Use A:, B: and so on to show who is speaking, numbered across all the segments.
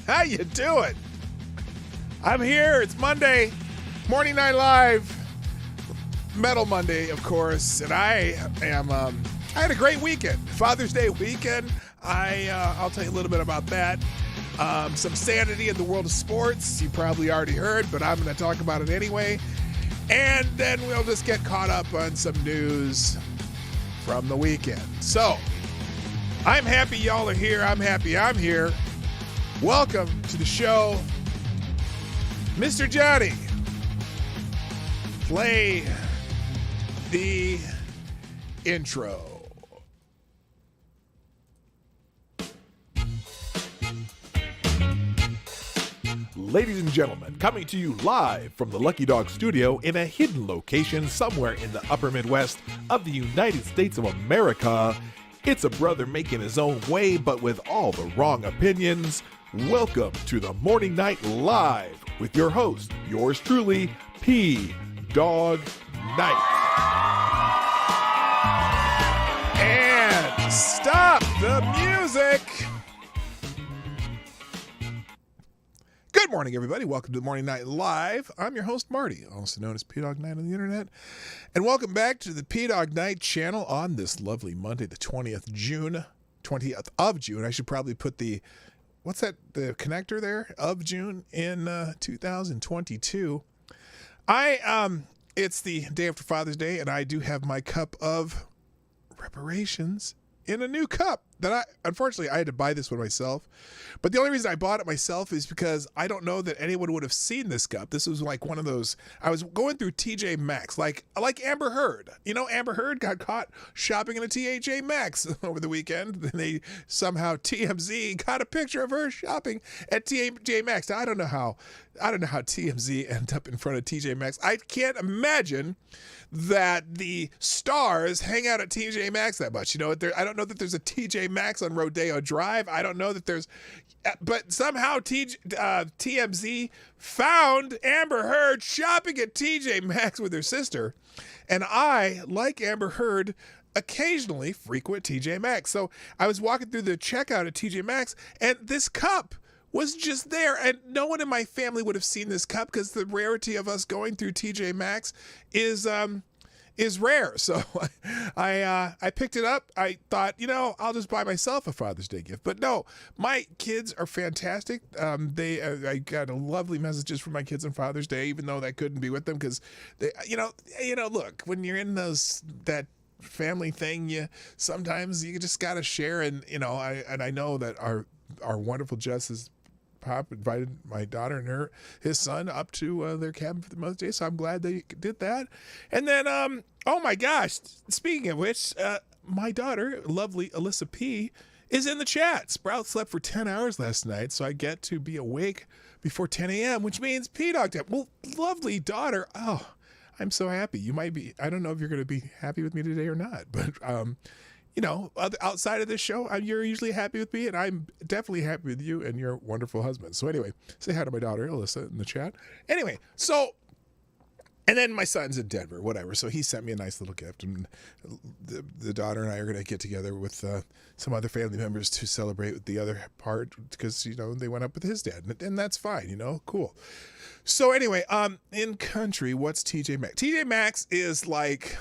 A: How you doing? I'm here. It's Monday, Morning Night Live, Metal Monday, of course, and I had a great weekend, Father's Day weekend. I'll tell you a little bit about that. Some sanity in the world of sports. You probably already heard, but I'm going to talk about it anyway. And then we'll just get caught up on some news from the weekend. So, I'm happy y'all are here. I'm happy I'm here. Welcome to the show. Mr. Johnny, play the intro.
B: Ladies and gentlemen, coming to you live from the Lucky Dog Studio in a hidden location somewhere in the upper Midwest of the United States of America, it's a brother making his own way but with all the wrong opinions. Welcome to the Morning Night Live with your host, yours truly, P. Dog Night.
A: And stop the music. Good morning, everybody. Welcome to the Morning Night Live. I'm your host, Marty, also known as P-Dog Night on the internet. And welcome back to the P-Dog Night channel on this lovely Monday, the 20th of June. I should probably put the connector there, of June in 2022. It's the day after Father's Day, and I do have my cup of reparations in a new cup that unfortunately I had to buy this one myself. But the only reason I bought it myself is because I don't know that anyone would have seen this cup. This was like one of those, I was going through TJ Maxx, like Amber Heard. You know, Amber Heard got caught shopping in a TJ Maxx over the weekend. Then they somehow, TMZ got a picture of her shopping at TJ Maxx. Now, I don't know how TMZ ended up in front of TJ Maxx. I can't imagine that the stars hang out at TJ Maxx that much. You know, I don't know that there's a TJ Maxx on Rodeo Drive. I don't know that there's, but somehow TMZ found Amber Heard shopping at TJ Maxx with her sister. And I, like Amber Heard, occasionally frequent TJ Maxx. So I was walking through the checkout at TJ Maxx, and this cup was just there, and no one in my family would have seen this cup because the rarity of us going through TJ Maxx is rare. So I picked it up. I thought, I'll just buy myself a Father's Day gift. But no, my kids are fantastic. I got lovely messages from my kids on Father's Day, even though that couldn't be with them because they, look, when you're in that family thing, sometimes you just gotta share, and I know that our wonderful Jess's Pop invited my daughter and his son up to their cabin for the Mother's Day, so I'm glad they did that. And then, oh my gosh, speaking of which, my daughter, lovely Alyssa P., is in the chat. Sprout slept for 10 hours last night, so I get to be awake before 10 a.m., which means P-Dog time. Well, lovely daughter. Oh, I'm so happy. You might be, I don't know if you're going to be happy with me today or not, but outside of this show, you're usually happy with me, and I'm definitely happy with you and your wonderful husband. So anyway, say hi to my daughter, Alyssa, in the chat. Anyway, and then my son's in Denver, whatever. So he sent me a nice little gift, and the daughter and I are going to get together with some other family members to celebrate with the other part because, they went up with his dad, and that's fine, cool. So anyway, in country, what's TJ Maxx? TJ Maxx is like...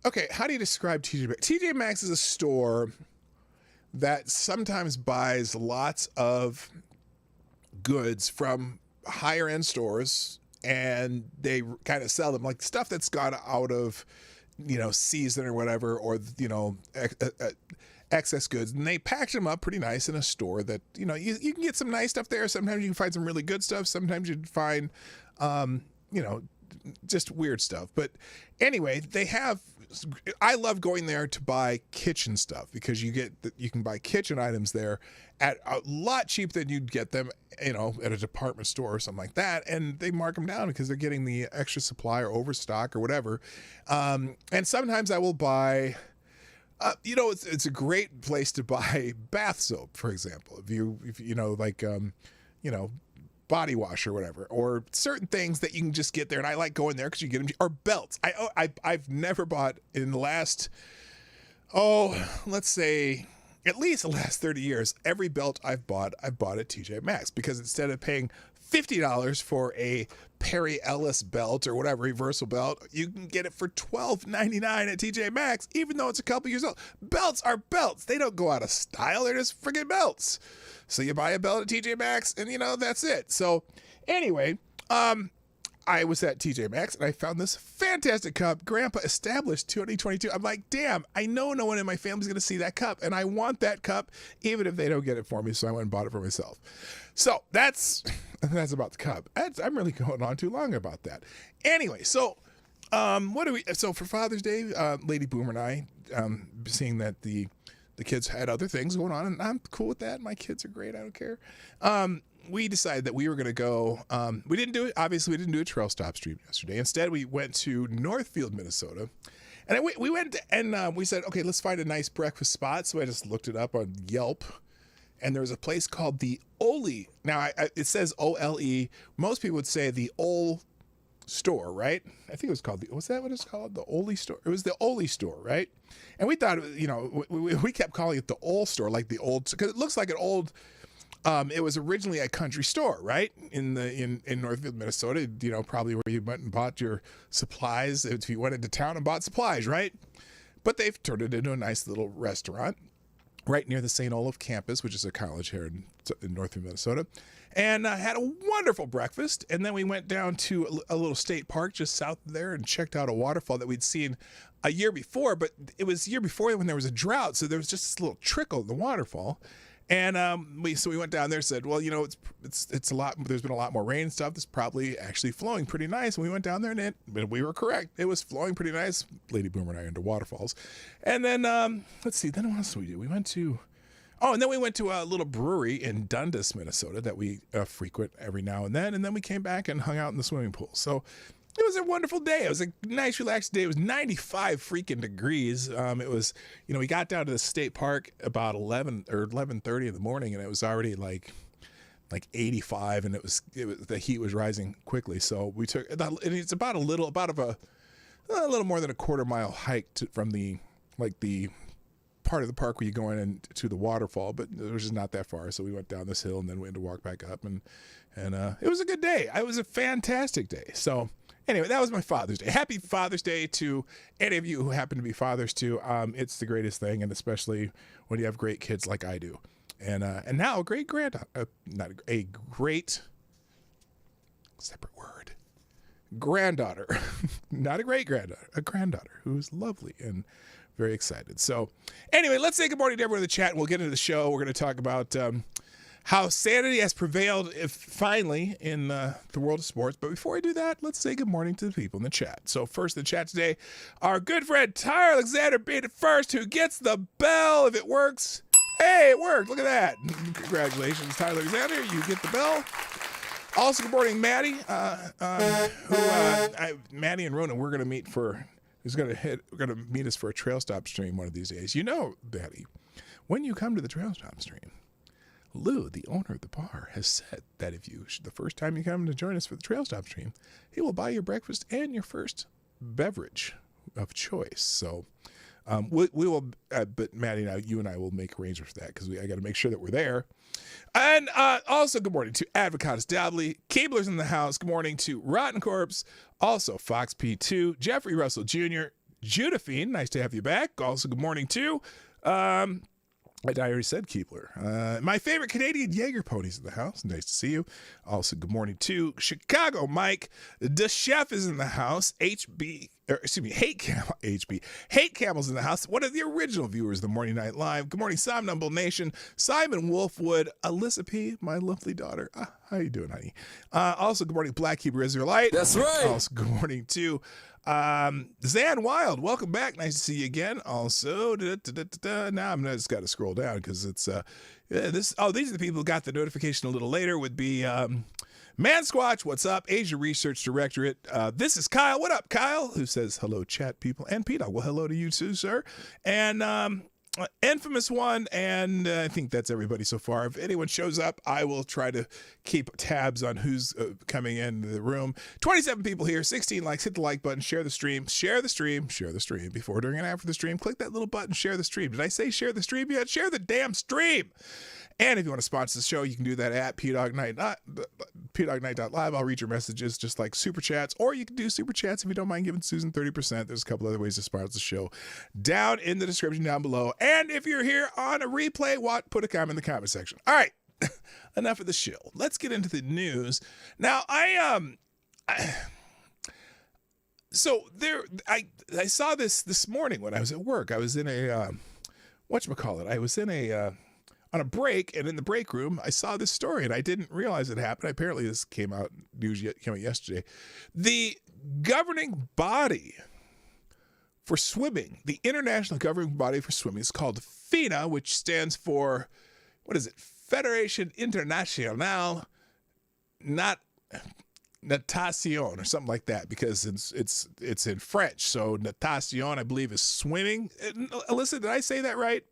A: Okay, how do you describe TJ Maxx? TJ Maxx is a store that sometimes buys lots of goods from higher end stores, and they kind of sell them like stuff that's gone out of, season or whatever, or, excess goods, and they package them up pretty nice in a store that, you can get some nice stuff there. Sometimes you can find some really good stuff. Sometimes you'd find, just weird stuff. But anyway, I love going there to buy kitchen stuff because you can buy kitchen items there at a lot cheaper than you'd get them, at a department store or something like that. And they mark them down because they're getting the extra supply or overstock or whatever. And sometimes I will buy, it's a great place to buy bath soap, for example. Body wash or whatever, or certain things that you can just get there, and I like going there because you get them, or belts. I've never bought in the last, let's say at least the last 30 years, every belt I've bought at TJ Maxx, because instead of paying $50 for a Perry Ellis belt or whatever reversal belt, you can get it for $12.99 at TJ Maxx, even though it's a couple years old. Belts are belts. They don't go out of style. They're just friggin' belts. So you buy a belt at TJ Maxx and, that's it. So anyway, I was at TJ Maxx and I found this fantastic cup. Grandpa established 2022. I'm like, damn, I know no one in my family's going to see that cup, and I want that cup even if they don't get it for me, so I went and bought it for myself. So that's about the cup. I'm really going on too long about that. Anyway, so so for Father's Day, Lady Boomer and I, seeing that the kids had other things going on, and I'm cool with that. My kids are great. I don't care. We decided that we were going to go. We didn't do it. Obviously, we didn't do a trail stop stream yesterday. Instead, we went to Northfield, Minnesota. And we went and we said, okay, let's find a nice breakfast spot. So I just looked it up on Yelp. And there was a place called the Ole. Now, it says O-L-E. Most people would say the Ole store, right? I think it was called was that what it's called? The Ole store? It was the Ole store, right? And we thought, we kept calling it the Ole store, like the old, because it looks like an old, it was originally a country store, right? In Northfield, Minnesota, probably where you went and bought your supplies if you went into town and bought supplies, right? But they've turned it into a nice little restaurant right near the St. Olaf campus, which is a college here in Northfield, Minnesota, and had a wonderful breakfast. And then we went down to a little state park just south of there and checked out a waterfall that we'd seen a year before, but it was a year before when there was a drought, so there was just this little trickle in the waterfall. And we went down there and said, well, it's a lot. There's been a lot more rain and stuff. It's probably actually flowing pretty nice. And we went down there and we were correct. It was flowing pretty nice. Lady Boomer and I are into waterfalls. And then let's see. Then what else did we do? We went to a little brewery in Dundas, Minnesota that we frequent every now and then. And then we came back and hung out in the swimming pool. So it was a wonderful day. It was a nice, relaxed day. It was 95 freaking degrees. It was, we got down to the state park about 11 or 11:30 in the morning, and it was already like 85, and it was the heat was rising quickly. So we took, and it's about a little more than a quarter mile hike from the part of the park where you go in and to the waterfall, but it was just not that far. So we went down this hill and then we had to walk back up, and it was a good day. It was a fantastic day. So anyway, that was my Father's Day. Happy Father's Day to any of you who happen to be fathers too. It's the greatest thing, and especially when you have great kids like I do. And now a great granddaughter, not a great separate word, granddaughter, not a great granddaughter, a granddaughter who's lovely and very excited. So anyway, let's say good morning to everyone in the chat, and we'll get into the show. We're going to talk about how sanity has prevailed finally in the world of sports. But before I do that, let's say good morning to the people in the chat. So first in the chat today, our good friend Tyler Alexander being it first, who gets the bell if it works. Hey, it worked. Look at that. Congratulations, Tyler Alexander. You get the bell. Also, good morning, Maddie. Maddie and Ronan, we're going to meet we're going to meet us for a trail stop stream one of these days. Maddie, when you come to the trail stop stream, Lou, the owner of the bar, has said that if the first time you come to join us for the trail stop stream, he will buy your breakfast and your first beverage of choice. So we will, but Maddie and you and I will make arrangements for that, because I got to make sure that we're there. And also, good morning to Advocatus Dabley, Cabler's in the house. Good morning to Rotten Corpse, also Fox P2, Jeffrey Russell Jr., Judafine, nice to have you back. Also, good morning to I already said Keebler. My favorite Canadian Jaeger ponies in the house. Nice to see you. Also, good morning to Chicago Mike. The chef is in the house. Hate Camel's in the house. One of the original viewers of the Morning Night Live. Good morning, Somnambule Nation. Simon Wolfwood. Alyssa P., my lovely daughter. How you doing, honey? Also, good morning, Black Hebrew Israelite.
C: That's right.
A: Also, good morning to Zan Wild, welcome back. Nice to see you again. Also, now I'm just got to scroll down because it's these are the people who got the notification a little later. Would be Man Squatch, what's up? Asia Research Directorate. This is Kyle. What up, Kyle? Who says hello, chat people, and Pete. Well, hello to you too, sir. And infamous one, and I think that's everybody so far. If anyone shows up, I will try to keep tabs on who's coming into the room. 27 people here, 16 likes. Hit the like button, share the stream, share the stream, share the stream. Before, during, and after the stream, click that little button, share the stream. Did I say share the stream yet? Share the damn stream. And if you want to sponsor the show, you can do that at pdognight.live. I'll read your messages just like super chats, or you can do super chats if you don't mind giving Susan 30%. There's a couple other ways to sponsor the show down in the description down below. And if you're here on a replay, put a comment in the comment section. All right, enough of the shill. Let's get into the news. Now, I saw this morning when I was at work. I was in a whatchamacallit. I was in a on a break, and in the break room, I saw this story, and I didn't realize it happened. Apparently, this came out yesterday. The governing body for swimming, the international governing body for swimming, is called FINA, which stands for, what is it? Fédération Internationale Natation, or something like that, because it's in French. So natation, I believe, is swimming. Alyssa, did I say that right?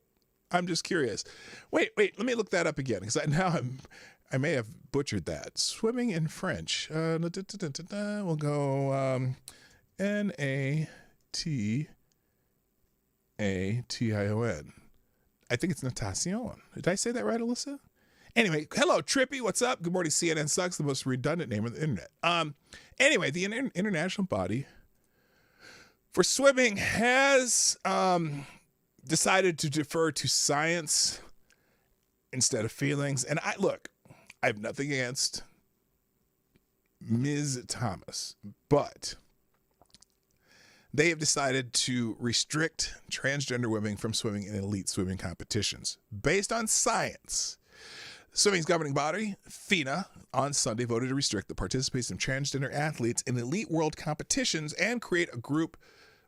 A: I'm just curious. Wait, let me look that up again, because I may have butchered that. Swimming in French. We'll go Natation. I think it's natation. Did I say that right, Alyssa? Anyway, hello, Trippy. What's up? Good morning, CNN Sucks, the most redundant name on the internet. Anyway, the international body for swimming has decided to defer to science instead of feelings. And I have nothing against Ms. Thomas, but they have decided to restrict transgender women from swimming in elite swimming competitions based on science. Swimming's governing body, FINA, on Sunday voted to restrict the participation of transgender athletes in elite world competitions and create a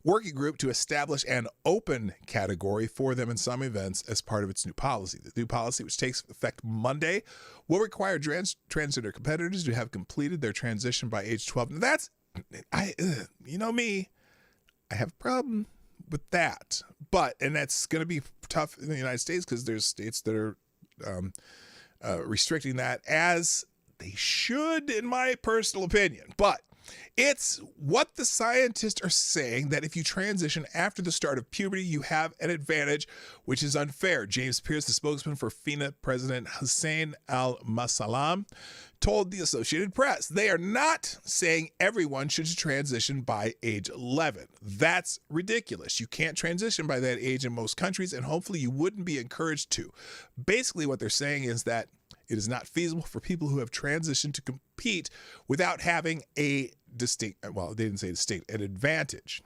A: working group to establish an open category for them in some events as part of its new policy. The new policy, which takes effect Monday, will require transgender competitors to have completed their transition by age 12. Now you know me, I have a problem with that. And that's going to be tough in the United States because there's states that are restricting that, as they should, in my personal opinion. But it's what the scientists are saying, that if you transition after the start of puberty, you have an advantage, which is unfair. James Pierce, the spokesman for FINA President Hussein Al-Masalam, told the Associated Press they are not saying everyone should transition by age 11. That's ridiculous. You can't transition by that age in most countries, and hopefully you wouldn't be encouraged to. Basically, what they're saying is that it is not feasible for people who have transitioned to compete without having a they didn't say distinct, an advantage.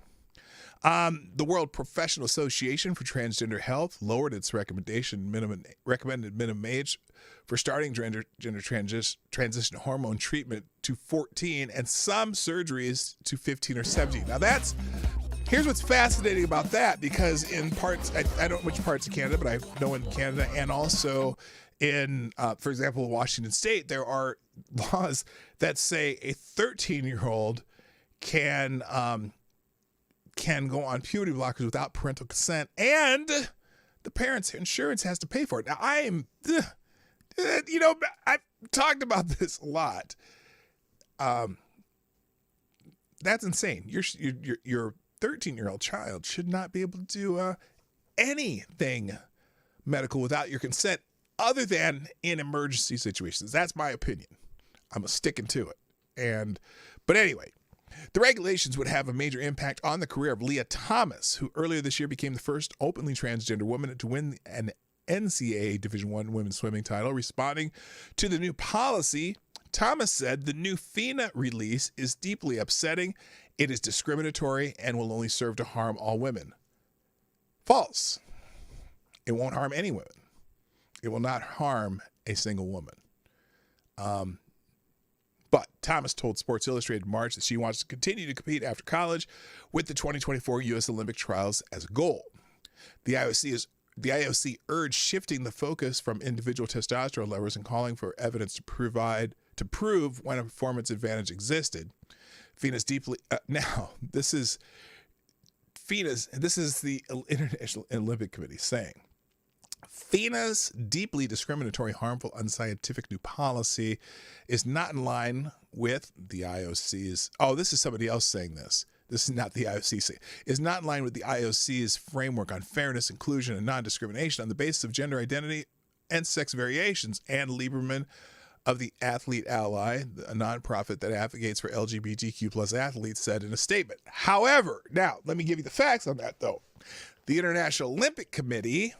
A: The World Professional Association for Transgender Health lowered its recommended minimum age for starting gender transition hormone treatment to 14, and some surgeries to 15 or 17. Now here's what's fascinating about that, because in parts, I don't know which parts of Canada, but I know in Canada and also in, for example, Washington State, there are laws that say a 13-year-old can go on puberty blockers without parental consent, and the parents' insurance has to pay for it. Now, I've talked about this a lot. That's insane. Your 13-year-old child should not be able to do anything medical without your consent, other than in emergency situations. That's my opinion. I'm sticking to it. But anyway, the regulations would have a major impact on the career of Leah Thomas, who earlier this year became the first openly transgender woman to win an NCAA Division I women's swimming title. Responding to the new policy, Thomas said the new FINA release is deeply upsetting. It is discriminatory and will only serve to harm all women. False. It won't harm any women. It will not harm a single woman. But Thomas told Sports Illustrated in March that she wants to continue to compete after college with the 2024 U.S. Olympic trials as a goal. The IOC urged shifting the focus from individual testosterone levels and calling for evidence to prove when a performance advantage existed. FINA's FINA's, this is the International Olympic Committee saying, FINA's deeply discriminatory, harmful, unscientific new policy is not in line with the IOC's. Oh, this is somebody else saying this. This is not the IOC saying. Is not in line with the IOC's framework on fairness, inclusion, and non-discrimination on the basis of gender identity and sex variations. Ann Lieberman of the Athlete Ally, a nonprofit that advocates for LGBTQ plus athletes, said in a statement. However, now let me give you the facts on that, though. The International Olympic Committee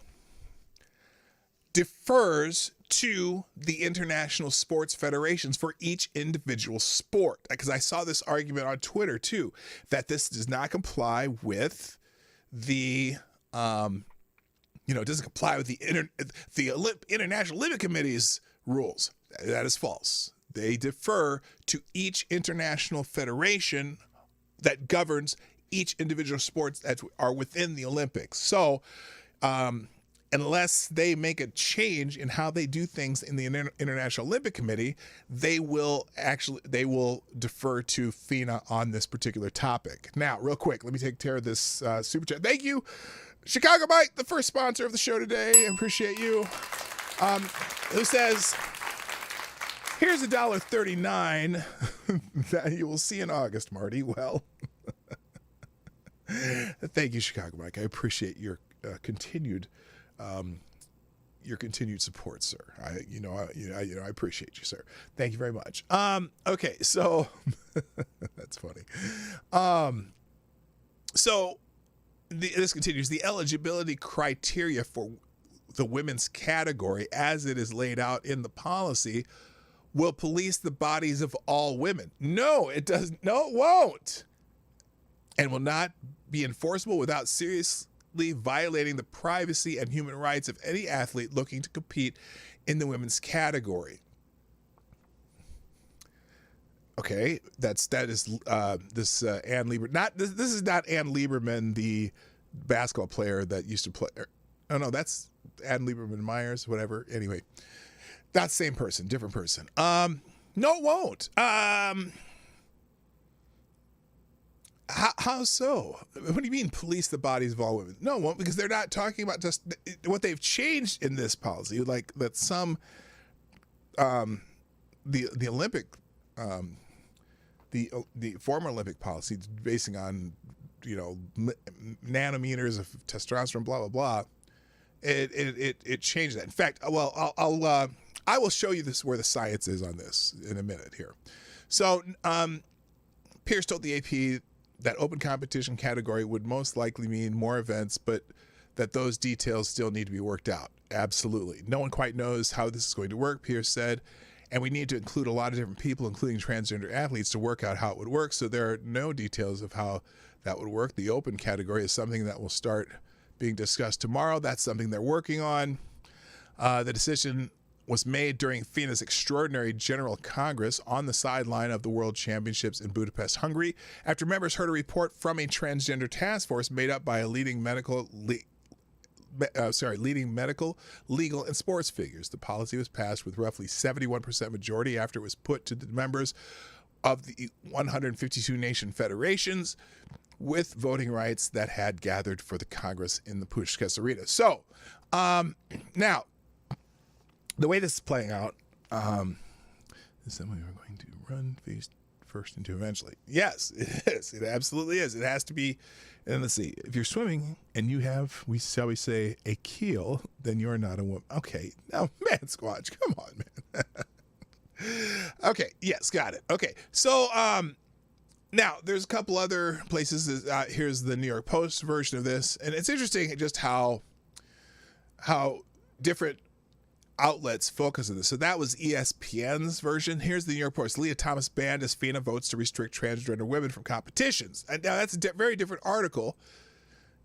A: defers to the international sports federations for each individual sport. Because I saw this argument on Twitter too, that this does not comply with the, it doesn't comply with the International Olympic Committee's rules. That is false. They defer to each international federation that governs each individual sports that are within the Olympics. So, unless they make a change in how they do things in the International Olympic Committee, they will defer to FINA on this particular topic. Now, real quick, let me take care of this super chat. Thank you, Chicago Mike, the first sponsor of the show today. I appreciate you. Who says, here's $1.39 that you will see in August, Marty. Well, thank you, Chicago Mike. I appreciate your continued support, sir. I appreciate you, sir. Thank you very much. Okay, so that's funny. This continues. The eligibility criteria for the women's category, as it is laid out in the policy, will police the bodies of all women. No, it doesn't. No, it won't. And will not be enforceable without seriously violating the privacy and human rights of any athlete looking to compete in the women's category. Okay, that is Ann Lieberman. This is not Ann Lieberman, the basketball player that used to play. Oh no, that's Ann Lieberman Myers, whatever. Anyway, not same person, different person. No, it won't. How so? What do you mean police the bodies of all women? No, it won't, because they're not talking about just what they've changed in this policy, like that some the Olympic the former Olympic policy basing on nanometers of testosterone, blah blah blah. It changed that. In fact, well, I will show you this where the science is on this in a minute here. So Pierce told the AP that open competition category would most likely mean more events, but that those details still need to be worked out. Absolutely. No one quite knows how this is going to work, Pierce said, and we need to include a lot of different people, including transgender athletes, to work out how it would work. So there are no details of how that would work. The open category is something that will start being discussed tomorrow. That's something they're working on. The decision was made during FINA's extraordinary General Congress on the sideline of the World Championships in Budapest, Hungary, after members heard a report from a transgender task force made up by a leading medical, legal, and sports figures. The policy was passed with roughly 71% majority after it was put to the members of the 152 nation federations with voting rights that had gathered for the Congress in the Pushkas Arena. So, now, the way this is playing out is that we are going to run face first into eventually. Yes, it is. It absolutely is. It has to be. And let's see. If you're swimming and you have, shall we say, a keel, then you're not a woman. Okay. Now, man, Squatch, come on, man. Okay. Yes, got it. Okay. So, now there's a couple other places. Here's the New York Post version of this, and it's interesting just how different outlets focus on this. So that was ESPN's version. Here's the New York Post. Leah Thomas banned as FINA votes to restrict transgender women from competitions. And now that's a very different article.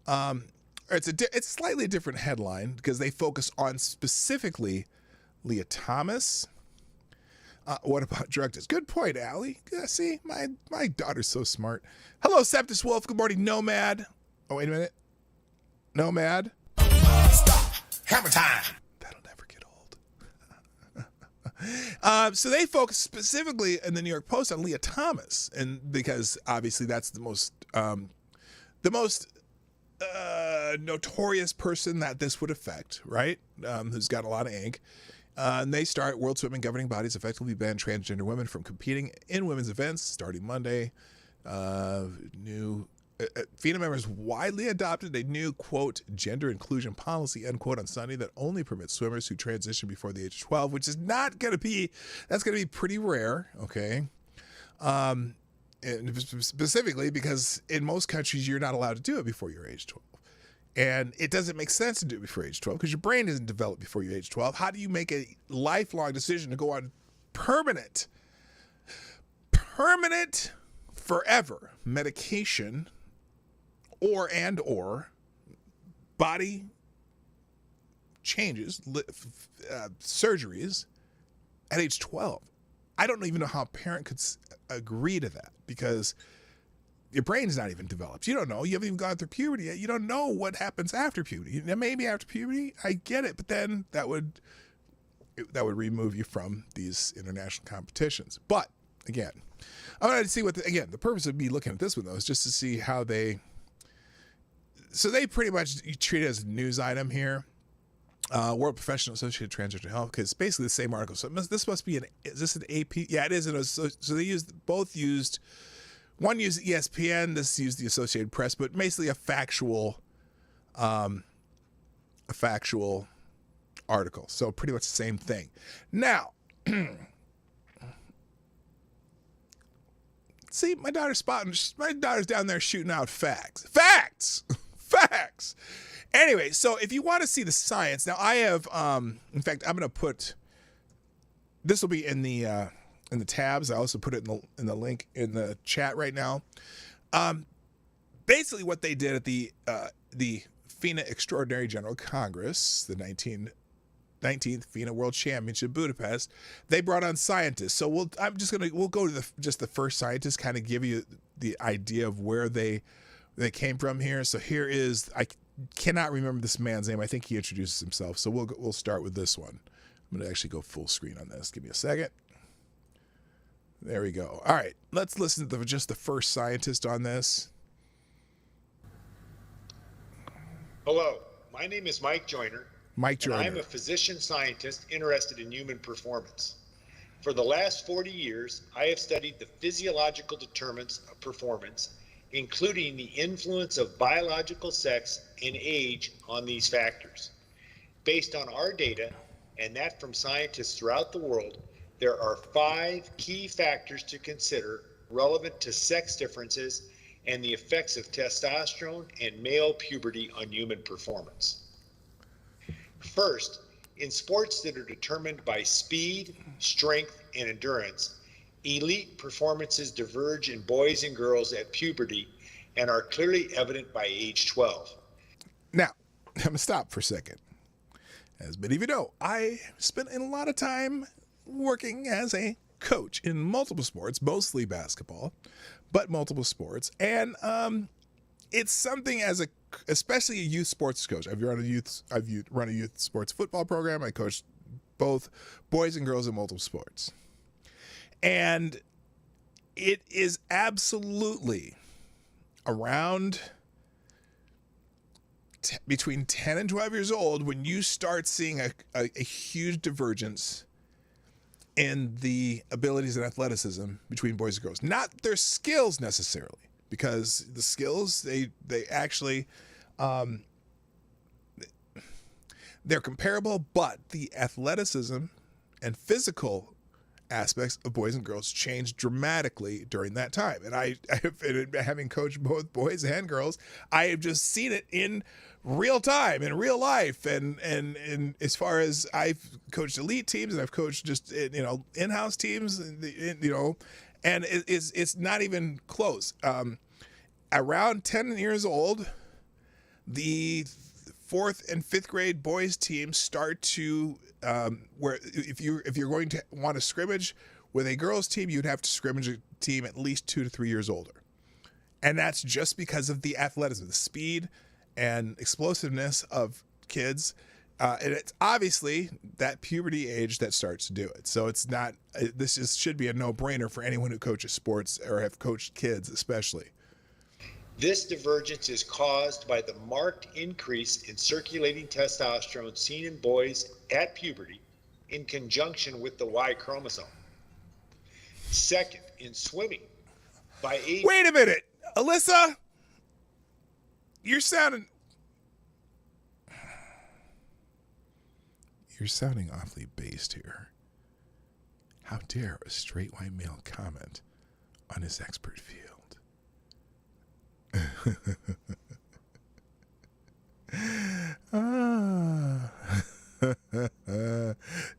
A: It's a slightly different headline because they focus on specifically Leah Thomas. What about drug tests? Good point, Allie. Yeah, see, my daughter's so smart. Hello, Septus Wolf. Good morning, Nomad. Oh, wait a minute. Nomad.
C: Stop. Hammer time.
A: That'll never get old. So they focus specifically in the New York Post on Leah Thomas, and because obviously that's the most notorious person that this would affect, right? Who's got a lot of ink. And they start World Swimming governing bodies effectively ban transgender women from competing in women's events starting Monday. New FINA members widely adopted a new, quote, gender inclusion policy, unquote, on Sunday that only permits swimmers who transition before the age of 12, which is not going to be, that's going to be pretty rare, okay? And specifically because in most countries, you're not allowed to do it before you're age 12. And it doesn't make sense to do it before age 12 because your brain isn't developed before you're age 12. How do you make a lifelong decision to go on permanent, forever medication or body changes, surgeries at age 12? I don't even know how a parent could agree to that because your brain's not even developed. You don't know. You haven't even gone through puberty yet. You don't know what happens after puberty. Now, maybe after puberty, I get it, but then that would remove you from these international competitions. But again, I wanted to see what the purpose of me looking at this one though is just to see how they. So they pretty much treat it as a news item here. World Professional Associated Transgender Health, because it's basically the same article. So this must be is this an AP? Yeah, it is. So they used. One used ESPN, this used the Associated Press, but basically a factual article. So pretty much the same thing. Now, see, my daughter's down there shooting out facts. Facts. Anyway, so if you want to see the science, now I have, in fact, I'm going to put, this will be in the tabs. I also put it in the link in the chat right now. Basically what they did at the FINA Extraordinary General Congress, the 19th FINA World Championship Budapest, they brought on scientists. So we'll go to the first scientist, kind of give you the idea of where they came from here. So here is, I cannot remember this man's name. I think he introduces himself. So we'll start with this one. I'm going to actually go full screen on this. Give me a second. There we go. All right, let's listen to just the first scientist on this.
D: Hello, my name is Mike Joyner.
A: And
D: I'm a physician scientist interested in human performance. For the last 40 years, I have studied the physiological determinants of performance, including the influence of biological sex and age on these factors. Based on our data, and that from scientists throughout the world, there are 5 key factors to consider relevant to sex differences and the effects of testosterone and male puberty on human performance. First, in sports that are determined by speed, strength, and endurance, elite performances diverge in boys and girls at puberty and are clearly evident by age 12.
A: Now, I'm going to stop for a second. As many of you know, I spent a lot of time working as a coach in multiple sports, mostly basketball, but multiple sports. And it's something especially a youth sports coach. I've run a youth sports football program. I coached both boys and girls in multiple sports. And it is absolutely around between 10 and 12 years old when you start seeing a huge divergence in the abilities and athleticism between boys and girls. Not their skills necessarily, because the skills, they actually, they're comparable, but the athleticism and physical aspects of boys and girls change dramatically during that time. And having coached both boys and girls, I have just seen it in real time, in real life. And as far as I've coached elite teams and I've coached just, in-house teams, and it's not even close. Around 10 years old, the 4th and 5th grade boys teams start to where if you're going to want to scrimmage with a girls team, you'd have to scrimmage a team at least 2 to 3 years older. And that's just because of the athleticism, the speed and explosiveness of kids. And it's obviously that puberty age that starts to do it. So it's not, should be a no-brainer for anyone who coaches sports or have coached kids especially.
D: This divergence is caused by the marked increase in circulating testosterone seen in boys at puberty in conjunction with the Y chromosome. Second, in swimming, by age...
A: Wait a minute, Alyssa, you're sounding awfully based here. How dare a straight white male comment on his expert field?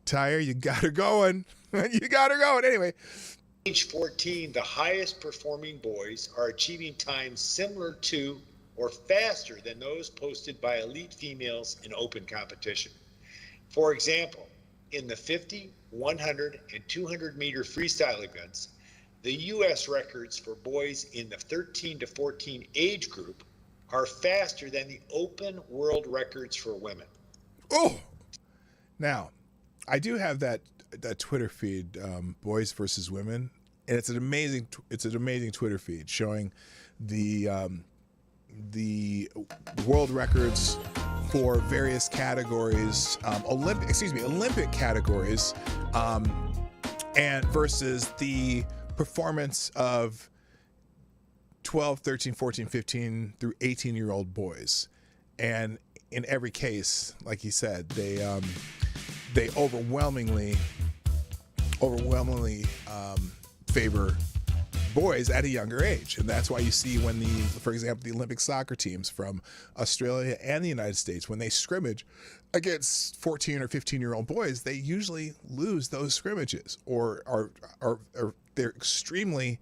A: Tyre, you got her going. You got her going. Anyway.
D: Age 14, the highest performing boys are achieving times similar to or faster than those posted by elite females in open competition. For example, in the 50, 100, and 200 meter freestyle events, the U.S. records for boys in the 13 to 14 age group are faster than the open world records for women.
A: Oh, now I do have that Twitter feed, boys versus women, and it's an amazing Twitter feed showing the world records for various categories, Olympic categories, and versus the performance of 12, 13, 14, 15 through 18-year-old boys. And in every case, like he said, they overwhelmingly favor boys at a younger age. And that's why you see when for example, the Olympic soccer teams from Australia and the United States, when they scrimmage against 14 or 15-year-old boys, they usually lose those scrimmages or they're extremely,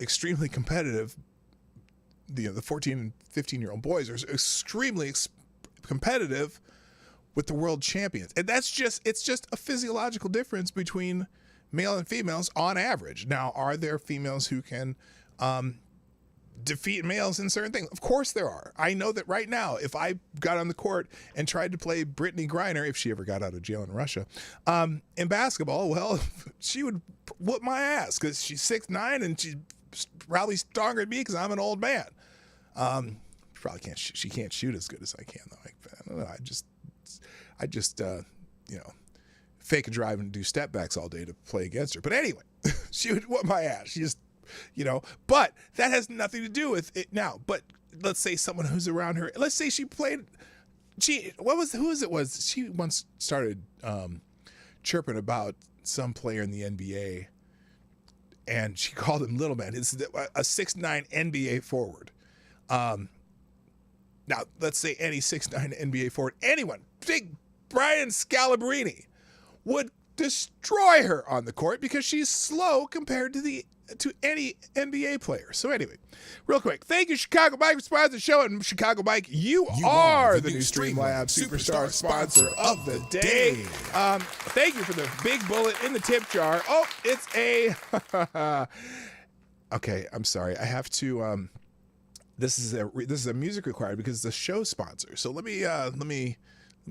A: extremely competitive. The 14 and 15-year-old boys are extremely competitive with the world champions. And it's just a physiological difference between male and females on average. Now, are there females who can defeat males in certain things? Of course there are. I know that right now, if I got on the court and tried to play Brittany Griner, if she ever got out of jail in Russia, in basketball, well, she would whoop my ass because she's 6'9" and she's probably stronger than me because I'm an old man. She can't shoot as good as I can, though. I don't know. I just fake a drive and do step backs all day to play against her. But anyway, she would whoop my ass. She just, but that has nothing to do with it now. But let's say someone who's around her, let's say she once started chirping about some player in the NBA, and she called him little man. It's a 6'9" NBA forward. Now, let's say any 6'9" NBA forward, anyone, big Brian Scalabrine, would destroy her on the court because she's slow compared to any NBA player. So anyway, real quick, thank you, Chicago Bike, for sponsoring the show. And Chicago Bike, you are the new Streamlab Superstar sponsor of the day. Thank you for the big bullet in the tip jar. Oh, it's a... Okay, I'm sorry. I have to... This is a music required because it's a show sponsor. So let me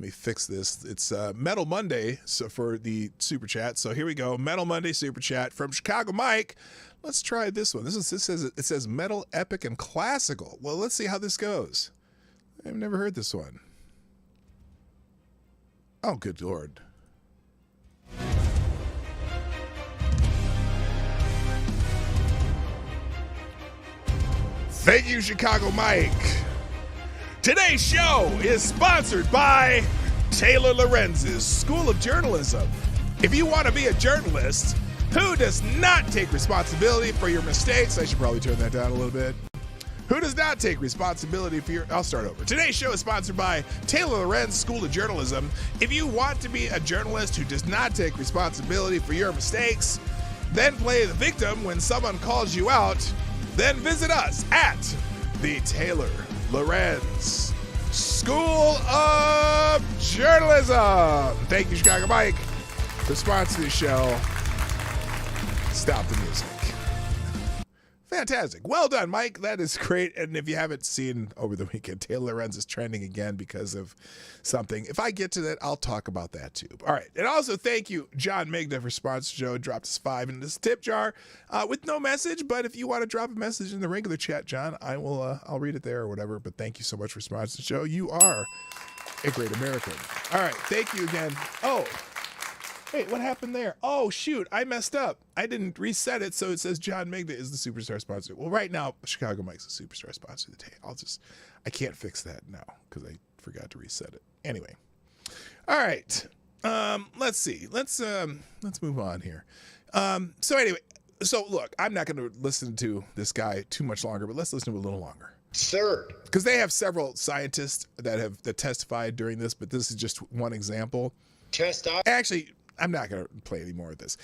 A: fix this. It's Metal Monday, so for the super chat. So here we go. Metal Monday super chat from Chicago Mike. Let's try this one. It says metal, epic, and classical. Well, let's see how this goes. I've never heard this one. Oh, good Lord. Thank you, Chicago Mike. Today's show is sponsored by Taylor Lorenz's School of Journalism. If you want to be a journalist who does not take responsibility for your mistakes, I should probably turn that down a little bit. Who does not take responsibility for your... I'll start over. Today's show is sponsored by Taylor Lorenz's School of Journalism. If you want to be a journalist who does not take responsibility for your mistakes, then play the victim when someone calls you out, then visit us at the Taylor Lorenz School of Journalism. Thank you, Chicago Mike, for sponsoring the show. Stop the music. Fantastic. Well done, Mike. That is great. And if you haven't seen over the weekend, Taylor Lorenz is trending again because of something. If I get to that, I'll talk about that too. All right. And also thank you, John Migda, for sponsoring the show. Dropped us $5 in this tip jar with no message. But if you want to drop a message in the regular chat, John, I will. I'll read it there or whatever. But thank you so much for sponsoring the show. You are a great American. All right. Thank you again. Oh. Wait, what happened there? Oh, shoot. I messed up. I didn't reset it, so it says John Migda is the superstar sponsor. Well, right now, Chicago Mike's the superstar sponsor of the day. I can't fix that now because I forgot to reset it. Anyway. All right. Let's see. Let's move on here. So look, I'm not going to listen to this guy too much longer, but let's listen to it a little longer.
D: Third,
A: Because they have several scientists that testified during this, but this is just one example. Actually, I'm not going to play any more of this.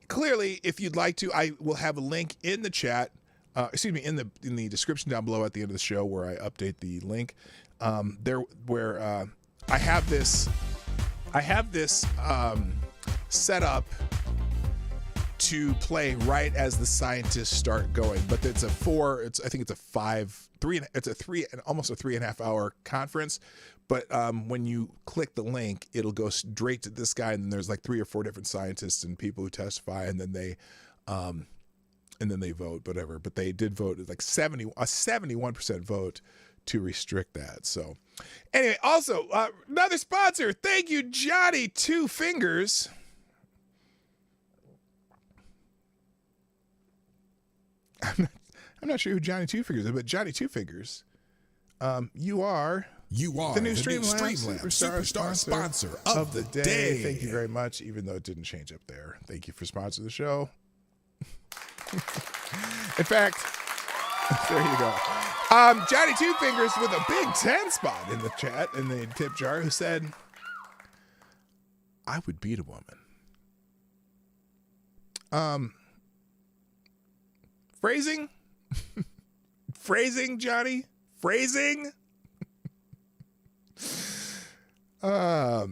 A: Clearly, if you'd like to, I will have a link in the chat. In the description down below at the end of the show where I update the link. I have this set up to play right as the scientists start going, but it's almost a 3.5 hour conference. But when you click the link, it'll go straight to this guy, and then there's like 3 or 4 different scientists and people who testify, and then they vote, whatever. But they did vote like 71% vote to restrict that. So anyway, also another sponsor. Thank you, Johnny Two Fingers. I'm not sure who Johnny Two Fingers is, but Johnny Two Fingers, you are the new Streamlabs superstar sponsor of the day. Thank you very much, even though it didn't change up there. Thank you for sponsoring the show. In fact, there you go. Johnny Two Fingers with a big 10 spot in the chat, in the tip jar, who said, I would beat a woman. Phrasing? Phrasing, Johnny? Phrasing? Yeah,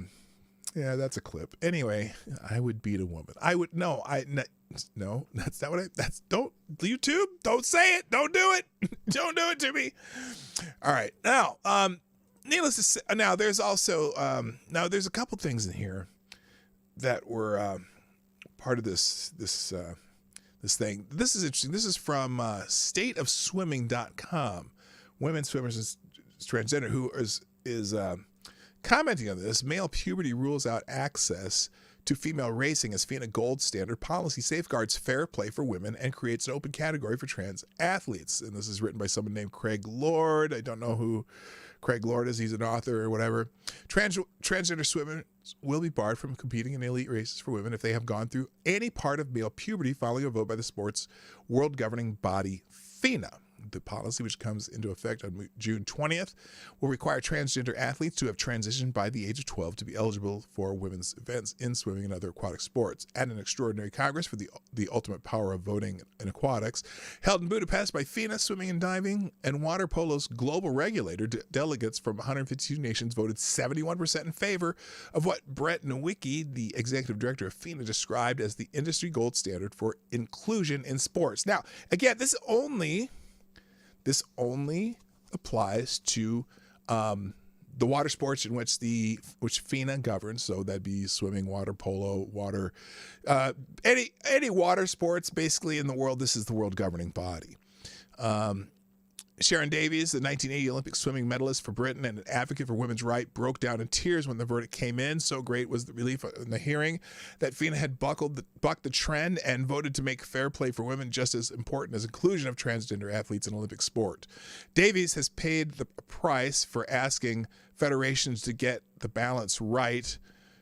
A: that's a clip. Anyway, I would beat a woman. No, that's not what don't, YouTube, don't say it. Don't do it. Don't do it to me. All right. Now, needless to say, now there's also, there's a couple things in here that were, part of this thing. This is interesting. This is from stateofswimming.com. Women swimmers is transgender who is commenting on this. Male puberty rules out access to female racing as FINA gold standard policy safeguards fair play for women and creates an open category for trans athletes. And this is written by someone named Craig Lord. I don't know who Craig Lord is. He's an author or whatever. Transgender swimmers will be barred from competing in elite races for women if they have gone through any part of male puberty following a vote by the sport's world governing body, FINA. The policy, which comes into effect on June 20th, will require transgender athletes to have transitioned by the age of 12 to be eligible for women's events in swimming and other aquatic sports. At an extraordinary Congress for the ultimate power of voting in aquatics, held in Budapest by FINA, Swimming and Diving, and Water Polo's global regulator, delegates from 152 nations voted 71% in favor of what Brett Nowicki, the executive director of FINA, described as the industry gold standard for inclusion in sports. Now, again, this only applies to the water sports in which FINA governs. So that'd be swimming, water polo, water, any water sports basically in the world. This is the world governing body. Sharon Davies, the 1980 Olympic swimming medalist for Britain and an advocate for women's rights, broke down in tears when the verdict came in. So great was the relief in the hearing that FINA had bucked the trend and voted to make fair play for women just as important as inclusion of transgender athletes in Olympic sport. Davies has paid the price for asking federations to get the balance right.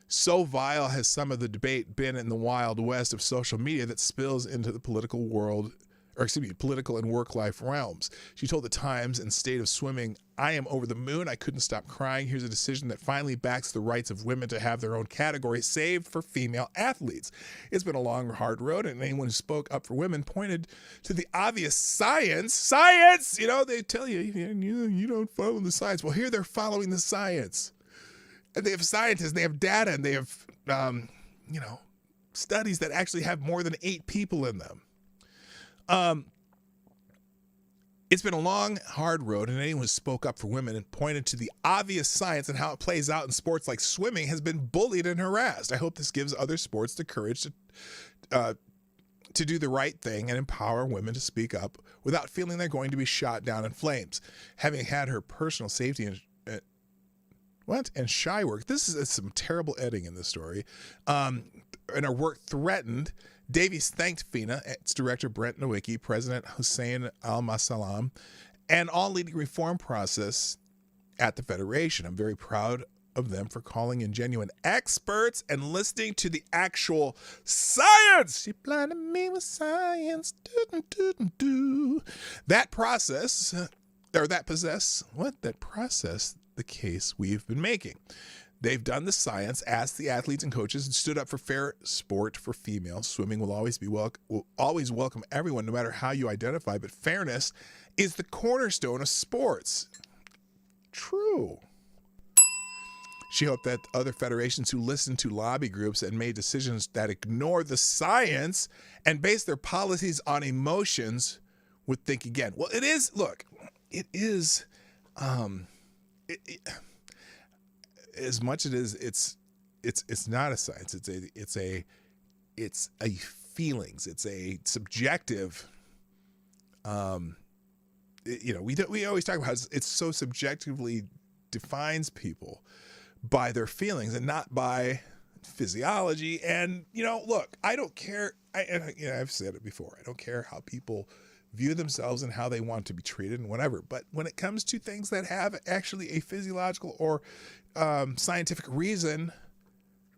A: So vile has some of the debate been in the Wild West of social media that spills into the political and work-life realms. She told the Times in State of Swimming, I am over the moon. I couldn't stop crying. Here's a decision that finally backs the rights of women to have their own category saved for female athletes. It's been a long, hard road, and anyone who spoke up for women pointed to the obvious science. Science! They tell you don't follow the science. Well, here they're following the science. And they have scientists, they have data, and they have, studies that actually have more than 8 people in them. It's been a long, hard road, and anyone who spoke up for women and pointed to the obvious science and how it plays out in sports like swimming has been bullied and harassed. I hope this gives other sports the courage to do the right thing and empower women to speak up without feeling they're going to be shot down in flames. Having had her personal safety and shy work, this is some terrible editing in this story, and her work threatened, Davies thanked FINA, its director Brent Nowicki, President Hussein Al-Masalam, and all leading reform process at the Federation. I'm very proud of them for calling in genuine experts and listening to the actual science. She blinded me with science. That process, the case we've been making. They've done the science, asked the athletes and coaches, and stood up for fair sport for females. Swimming will always welcome everyone, no matter how you identify, but fairness is the cornerstone of sports. True. She hoped that other federations who listened to lobby groups and made decisions that ignore the science and base their policies on emotions would think again. Well, it is as much as it's not a science. It's a feelings. It's a subjective. We always talk about how it's so subjectively defines people by their feelings and not by physiology. And look, I don't care. I've said it before. I don't care how people view themselves and how they want to be treated and whatever. But when it comes to things that have actually a physiological or scientific reason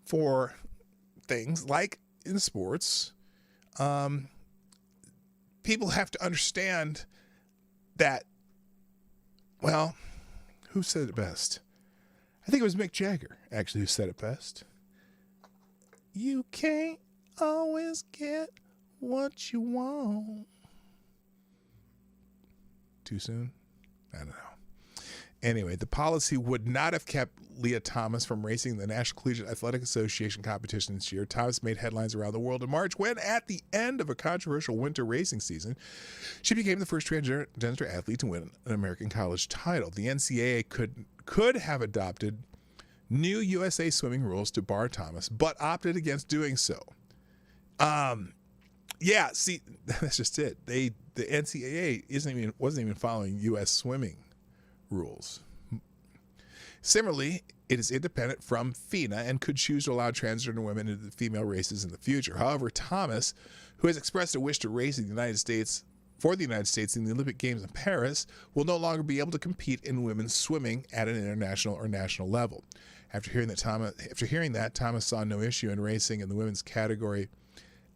A: for things like in sports, people have to understand that, well, who said it best? I think it was Mick Jagger, actually, who said it best. You can't always get what you want. Too soon? I don't know. Anyway, the policy would not have kept Leah Thomas from racing the National Collegiate Athletic Association competition this year. Thomas made headlines around the world in March when, at the end of a controversial winter racing season, she became the first transgender athlete to win an American college title. The NCAA could have adopted new USA swimming rules to bar Thomas, but opted against doing so. Yeah, see, that's just it. The NCAA wasn't even following U.S. swimming rules. Similarly, it is independent from FINA and could choose to allow transgender women into the female races in the future. However, Thomas, who has expressed a wish to race in the United States in the Olympic Games in Paris, will no longer be able to compete in women's swimming at an international or national level. After hearing that, Thomas saw no issue in racing in the women's category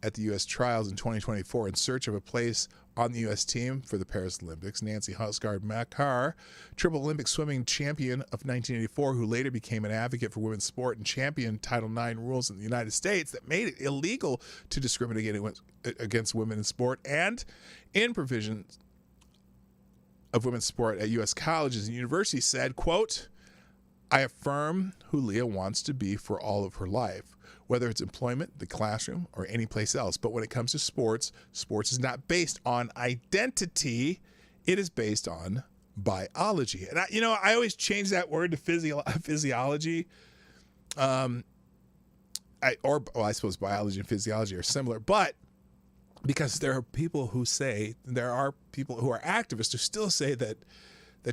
A: at the U.S. trials in 2024 in search of a place on the U.S. team for the Paris Olympics. Nancy Huskard-Makar, triple Olympic swimming champion of 1984, who later became an advocate for women's sport and championed Title IX rules in the United States that made it illegal to discriminate against women in sport and in provisions of women's sport at U.S. colleges and universities, said, quote, "I affirm who Leah wants to be for all of her life, whether it's employment, the classroom, or any place else. But when it comes to sports is not based on identity. It is based on biology." And I always change that word to physiology. I suppose biology and physiology are similar, but because there are people who are activists who still say that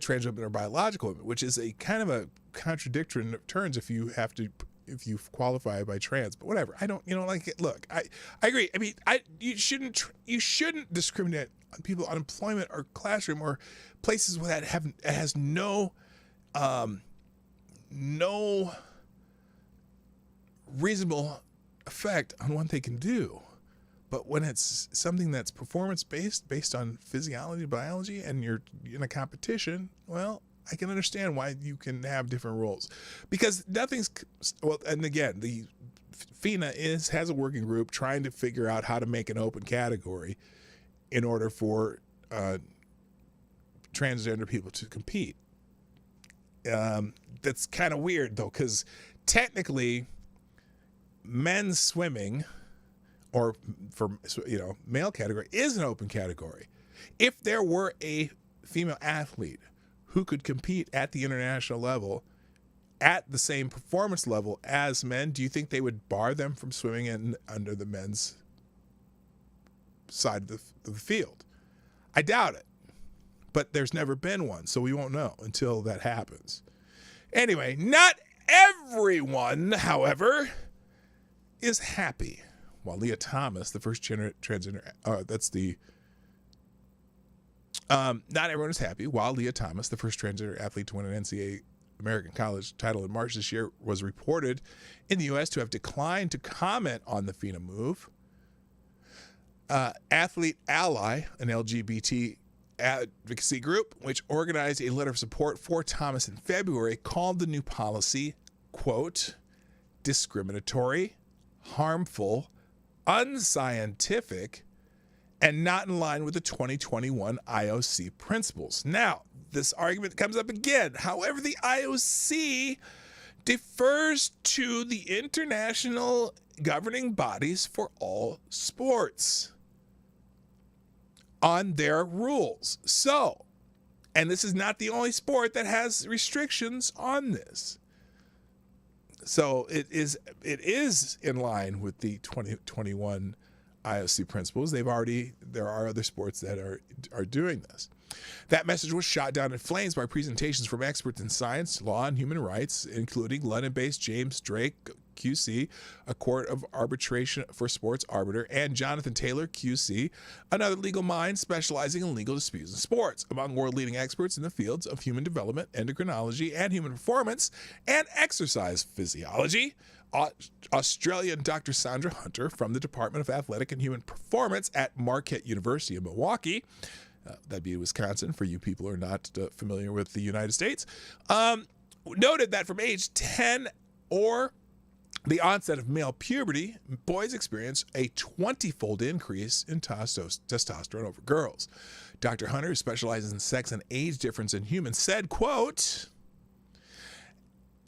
A: trans women are biological women, which is a kind of a contradictory in terms if you qualify by trans, but whatever. I don't, look, I agree. I mean, you shouldn't discriminate on people on employment or classroom or places where that has no reasonable effect on what they can do. But when it's something that's based on physiology, biology, and you're in a competition, well, I can understand why you can have different roles, because and again, the FINA has a working group trying to figure out how to make an open category in order for transgender people to compete. That's kind of weird though, because technically men's swimming, or for male category, is an open category. If there were a female athlete who could compete at the international level at the same performance level as men, do you think they would bar them from swimming in under the men's side of the field? I doubt it, but there's never been one, so we won't know until that happens. Anyway, not everyone, however, is happy. While Leah Thomas, the first transgender, not everyone is happy. While Leah Thomas, the first transgender athlete to win an NCAA American College title in March this year, was reported in the U.S. to have declined to comment on the FINA move. Athlete Ally, an LGBT advocacy group, which organized a letter of support for Thomas in February, called the new policy, quote, discriminatory, harmful, unscientific, and not in line with the 2021 IOC principles. Now, this argument comes up again. However, the IOC defers to the international governing bodies for all sports on their rules. So, and this is not the only sport that has restrictions on this. So it is in line with the 2021 IOC principles. There are other sports that are doing this. That message was shot down in flames by presentations from experts in science, law, and human rights, including London-based James Drake, QC, a court of arbitration for sports arbiter, and Jonathan Taylor, QC, another legal mind specializing in legal disputes in sports. Among world-leading experts in the fields of human development, endocrinology, and human performance, and exercise physiology, Australian Dr. Sandra Hunter from the Department of Athletic and Human Performance at Marquette University in Milwaukee, that'd be Wisconsin for you people who are not familiar with the United States, noted that from age 10 or the onset of male puberty, boys experience a 20-fold increase in testosterone over girls. Dr. Hunter, who specializes in sex and age difference in humans, said, quote,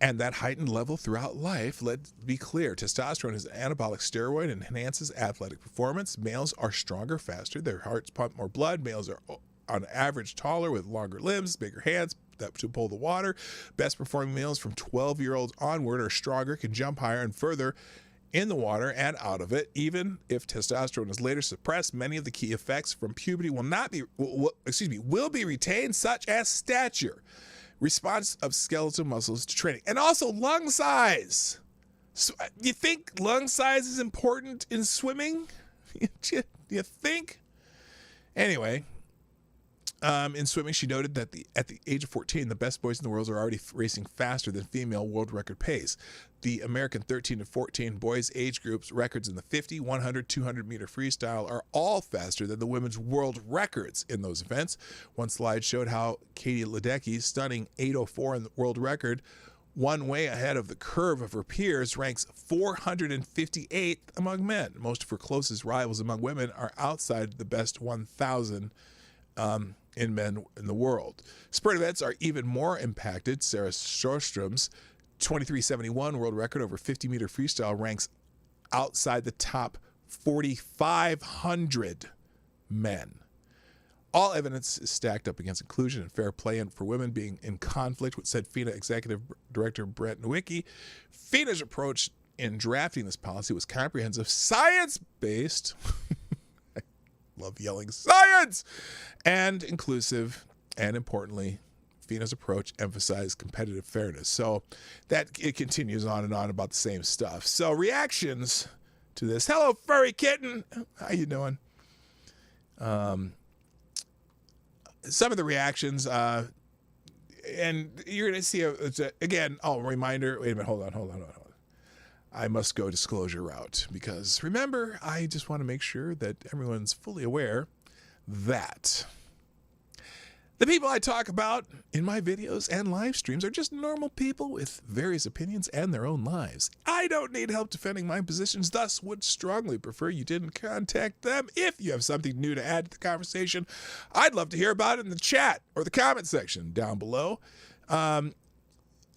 A: and that heightened level throughout life, let's be clear, testosterone is an anabolic steroid and enhances athletic performance. Males are stronger, faster. Their hearts pump more blood. Males are on average taller with longer limbs, bigger hands to pull the water. Best performing males from 12-year-olds onward are stronger, can jump higher and further in the water and out of it. Even if testosterone is later suppressed, many of the key effects from puberty will be retained, such as stature, response of skeletal muscles to training, and also lung size. So, you think lung size is important in swimming? You think? Anyway, in swimming, she noted that at the age of 14, the best boys in the world are already racing faster than female world record pace. The American 13 to 14 boys age groups records in the 50, 100, 200 meter freestyle are all faster than the women's world records in those events. One slide showed how Katie Ledecky's stunning 8:04 in the world record, one way ahead of the curve of her peers, ranks 458th among men. Most of her closest rivals among women are outside the best 1,000 in men in the world. Sprint events are even more impacted. Sarah Sjorstrom's 23:71 world record over 50-meter freestyle ranks outside the top 4,500 men. All evidence is stacked up against inclusion and fair play and for women being in conflict with, said FINA Executive Director Brent Nowicki. FINA's approach in drafting this policy was comprehensive, science-based, I love yelling science, and inclusive, and importantly, FINA's approach emphasized competitive fairness. So that it continues on and on about the same stuff. So reactions to this. Hello, furry kitten. How you doing? Some of the reactions, and you're going to see, again, reminder. Wait a minute. Hold on. I must go disclosure route because remember, I just want to make sure that everyone's fully aware that the people I talk about in my videos and live streams are just normal people with various opinions and their own lives. I don't need help defending my positions, thus would strongly prefer you didn't contact them. If you have something new to add to the conversation, I'd love to hear about it in the chat or the comment section down below.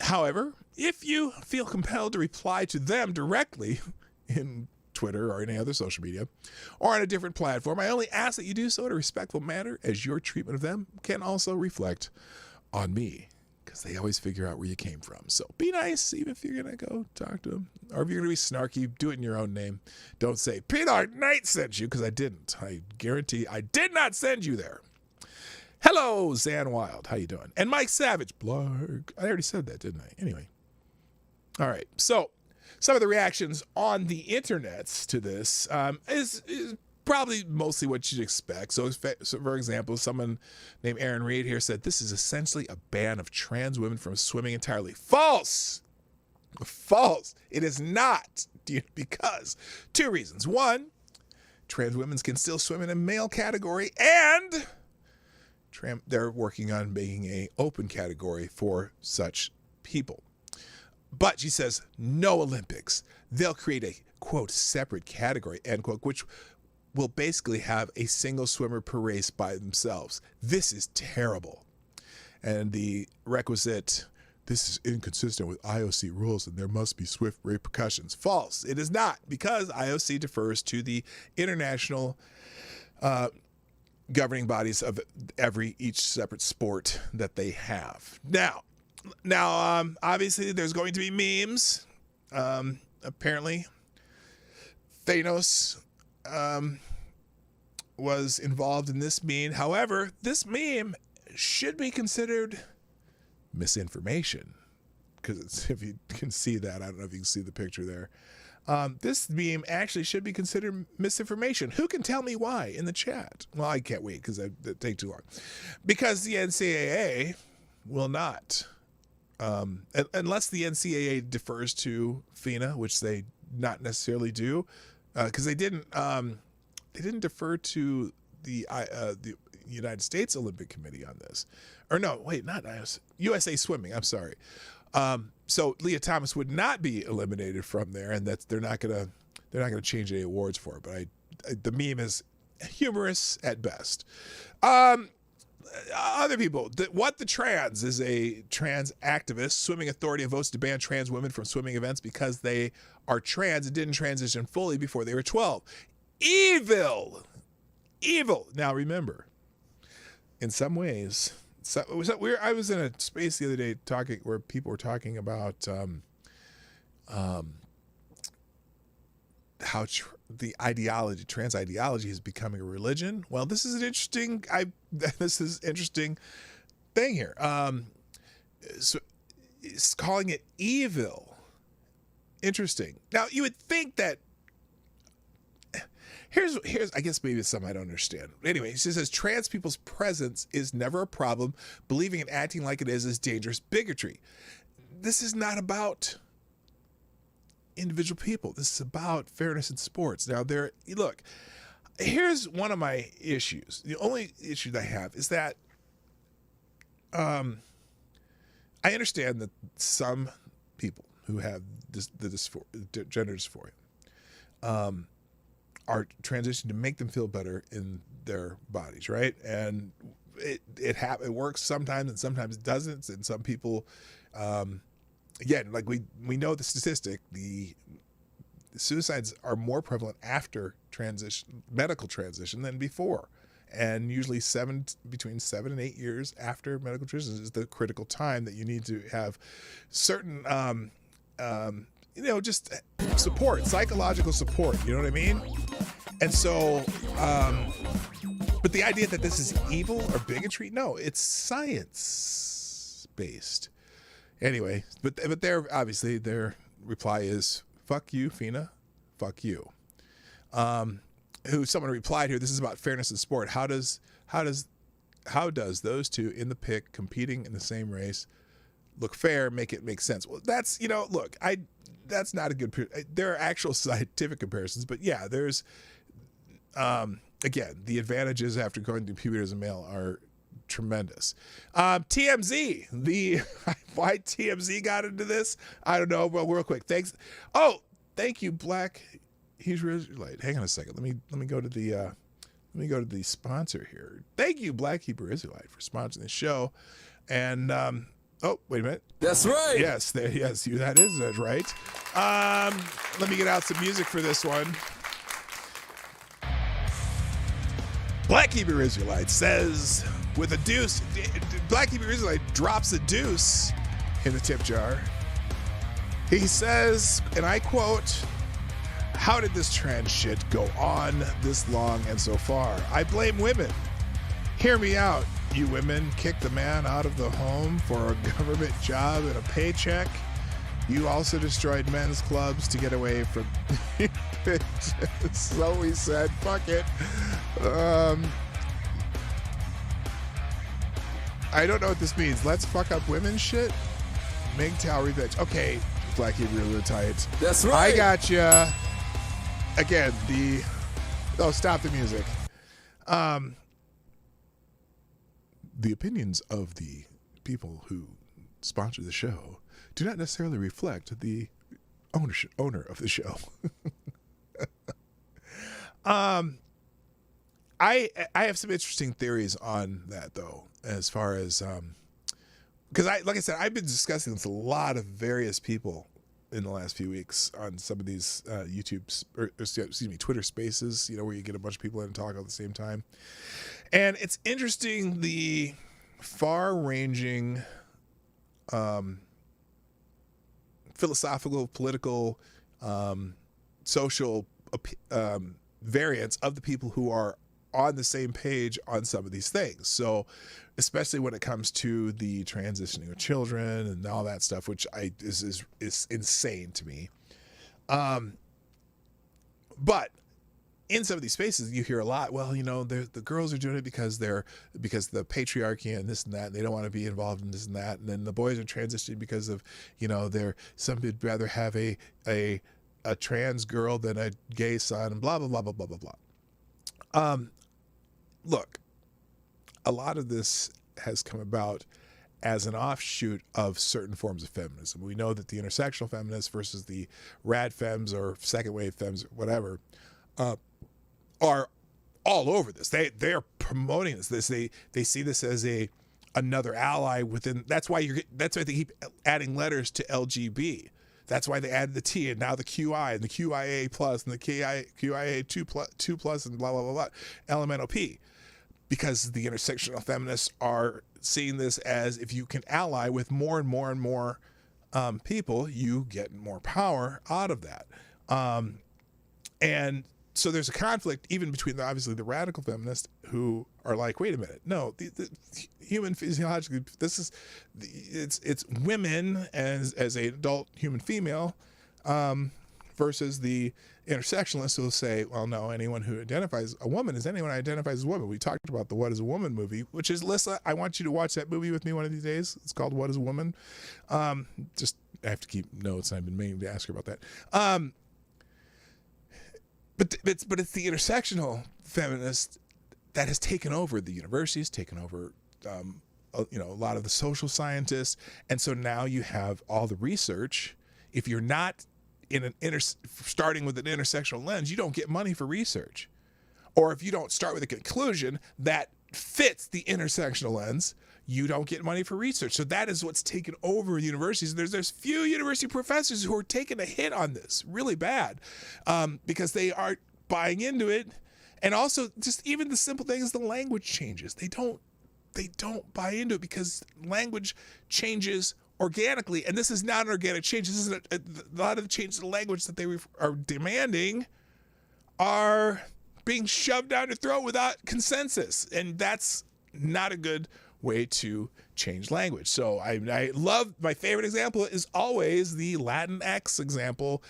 A: However, if you feel compelled to reply to them directly in Twitter or any other social media, or on a different platform, I only ask that you do so in a respectful manner, as your treatment of them can also reflect on me, because they always figure out where you came from. So be nice, even if you're going to go talk to them. Or if you're going to be snarky, do it in your own name. Don't say, Peter Knight sent you, because I didn't. I guarantee I did not send you there. Hello, Zan Wild. How you doing? And Mike Savage. Blarg. I already said that, didn't I? Anyway. All right. So some of the reactions on the internets to this is probably mostly what you'd expect. So for example, someone named Aaron Reed here said, this is essentially a ban of trans women from swimming entirely. False. False. It is not. Because two reasons. One, trans women can still swim in a male category, and they're working on making a open category for such people. But she says, no Olympics. They'll create a, quote, separate category, end quote, which will basically have a single swimmer per race by themselves. This is terrible. And the requisite, this is inconsistent with IOC rules and there must be swift repercussions. False. It is not, because IOC defers to the international governing bodies of each separate sport that they have. Now, obviously there's going to be memes. Apparently, Thanos was involved in this meme. However, this meme should be considered misinformation, because if you can see that, I don't know if you can see the picture there. This meme actually should be considered misinformation. Who can tell me why in the chat? Well, I can't wait because it take too long. Because the NCAA will not, unless the NCAA defers to FINA, which they not necessarily do, because they didn't defer to the United States Olympic Committee on this. Or no, wait, not USA Swimming. I'm sorry. So Leah Thomas would not be eliminated from there, and they're not gonna change any awards for it. But the meme is humorous at best. Other people, What the Trans is a trans activist. Swimming Authority votes to ban trans women from swimming events because they are trans and didn't transition fully before they were 12. Evil. Now remember, in some ways. So I was in a space the other day talking where people were talking about how the ideology, trans ideology, is becoming a religion. Well, this is an interesting thing here. So it's calling it evil. Interesting. Now you would think that. Here's I guess maybe it's something I don't understand. Anyway, she says trans people's presence is never a problem. Believing and acting like it is dangerous bigotry. This is not about individual people. This is about fairness in sports. Now look, here's one of my issues. The only issue that I have is that I understand that some people who have the gender dysphoria are transitioned to make them feel better in their bodies, right? And it works sometimes, and sometimes it doesn't. And some people, again, like we know the statistic, the suicides are more prevalent after medical transition than before, and usually between 7 and 8 years after medical transition is the critical time that you need to have certain, just support, psychological support. You know what I mean? And so, but the idea that this is evil or bigotry, no, it's science-based. Anyway, but obviously their reply is, fuck you, FINA, fuck you. Someone replied here, this is about fairness in sport. How does those two in the pick competing in the same race look fair, make it make sense? Well, that's, look, that's not a good, there are actual scientific comparisons, but yeah, there's, again, the advantages after going to puberty as a male are tremendous. TMZ, why TMZ got into this, I don't know. Well, real quick, thanks. Oh, thank you, Black Hebrew Israelite. Hang on a second. Let me go to the sponsor here. Thank you, Black Hebrew Israelite, for sponsoring the show. And Oh, wait a minute.
E: That's right.
A: Yes, that is right. Let me get out some music for this one. Black Hebrew Israelite says with a deuce. Black Hebrew Israelite drops a deuce in the tip jar. He says, and I quote, "How did this trans shit go on this long and so far? I blame women. Hear me out, you women. Kick the man out of the home for a government job and a paycheck. You also destroyed men's clubs to get away from bitches." So we said, fuck it. I don't know what this means. Let's fuck up women's shit? MGTOW revenge. Okay, Black Hebrew tight.
E: That's right.
A: I got you. Again, stop the music. The opinions of the people who sponsor the show do not necessarily reflect the owner of the show. I have some interesting theories on that, though, as far as because like I said, I've been discussing with a lot of various people in the last few weeks on some of these Twitter Spaces, where you get a bunch of people in and talk at the same time, and it's interesting the far-ranging philosophical, political, social variants of the people who are on the same page on some of these things. So especially when it comes to the transitioning of children and all that stuff, which is insane to me. But in some of these spaces, you hear a lot, well, the girls are doing it because the patriarchy and this and that, and they don't want to be involved in this and that. And then the boys are transitioning because of, some would rather have a trans girl than a gay son, and blah, blah, blah, blah, blah, blah, blah. Look, a lot of this has come about as an offshoot of certain forms of feminism. We know that the intersectional feminists versus the rad femmes or second wave femmes, whatever, are all over this. They're promoting this. They see this as another ally within. That's why they keep adding letters to LGB. That's why they added the T and now the QI and the QIA plus and the QIA 2 plus and blah, blah, blah, blah, elemental P. Because the intersectional feminists are seeing this as if you can ally with more and more and more people, you get more power out of that. And so there's a conflict even between obviously the radical feminists who are like, wait a minute, no, the human physiologically, it's women as an adult human female versus the intersectionalists who will say, well, no, anyone who identifies a woman is anyone who identifies as a woman. We talked about the What is a Woman movie, which is, Lissa, I want you to watch that movie with me one of these days. It's called What is a Woman. I have to keep notes, and I've been meaning to ask her about that. But it's the intersectional feminist that has taken over the universities, taken over a lot of the social scientists, and so now you have all the research. If you're not starting with an intersectional lens, you don't get money for research, or if you don't start with a conclusion that fits the intersectional lens, you don't get money for research. So that is what's taken over universities. There's few university professors who are taking a hit on this really bad because they aren't buying into it. And also just even the simple thing is the language changes. They don't buy into it because language changes organically. And this is not an organic change. This is a lot of the changes in the language that they are demanding are being shoved down your throat without consensus. And that's not a good way to change language. So I love, my favorite example is always the Latinx example.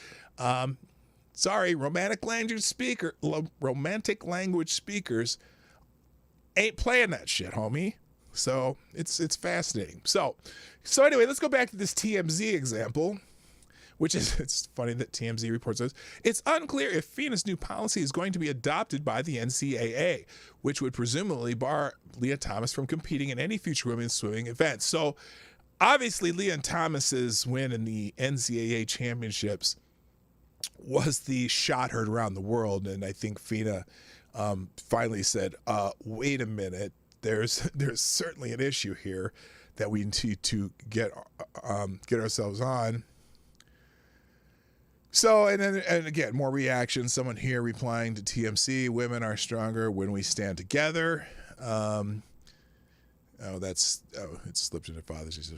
A: Romantic language speakers ain't playing that shit, homie. So it's fascinating. So anyway, let's go back to this TMZ example, which is, it's funny that TMZ reports this. It's unclear if FINA's new policy is going to be adopted by the NCAA, which would presumably bar Leah Thomas from competing in any future women's swimming events. So obviously Leah Thomas's win in the NCAA championships was the shot heard around the world. And I think FINA finally said, wait a minute, there's certainly an issue here that we need to get ourselves on. So, and again, more reactions. Someone here replying to TMC: "Women are stronger when we stand together." It slipped into Father's Day.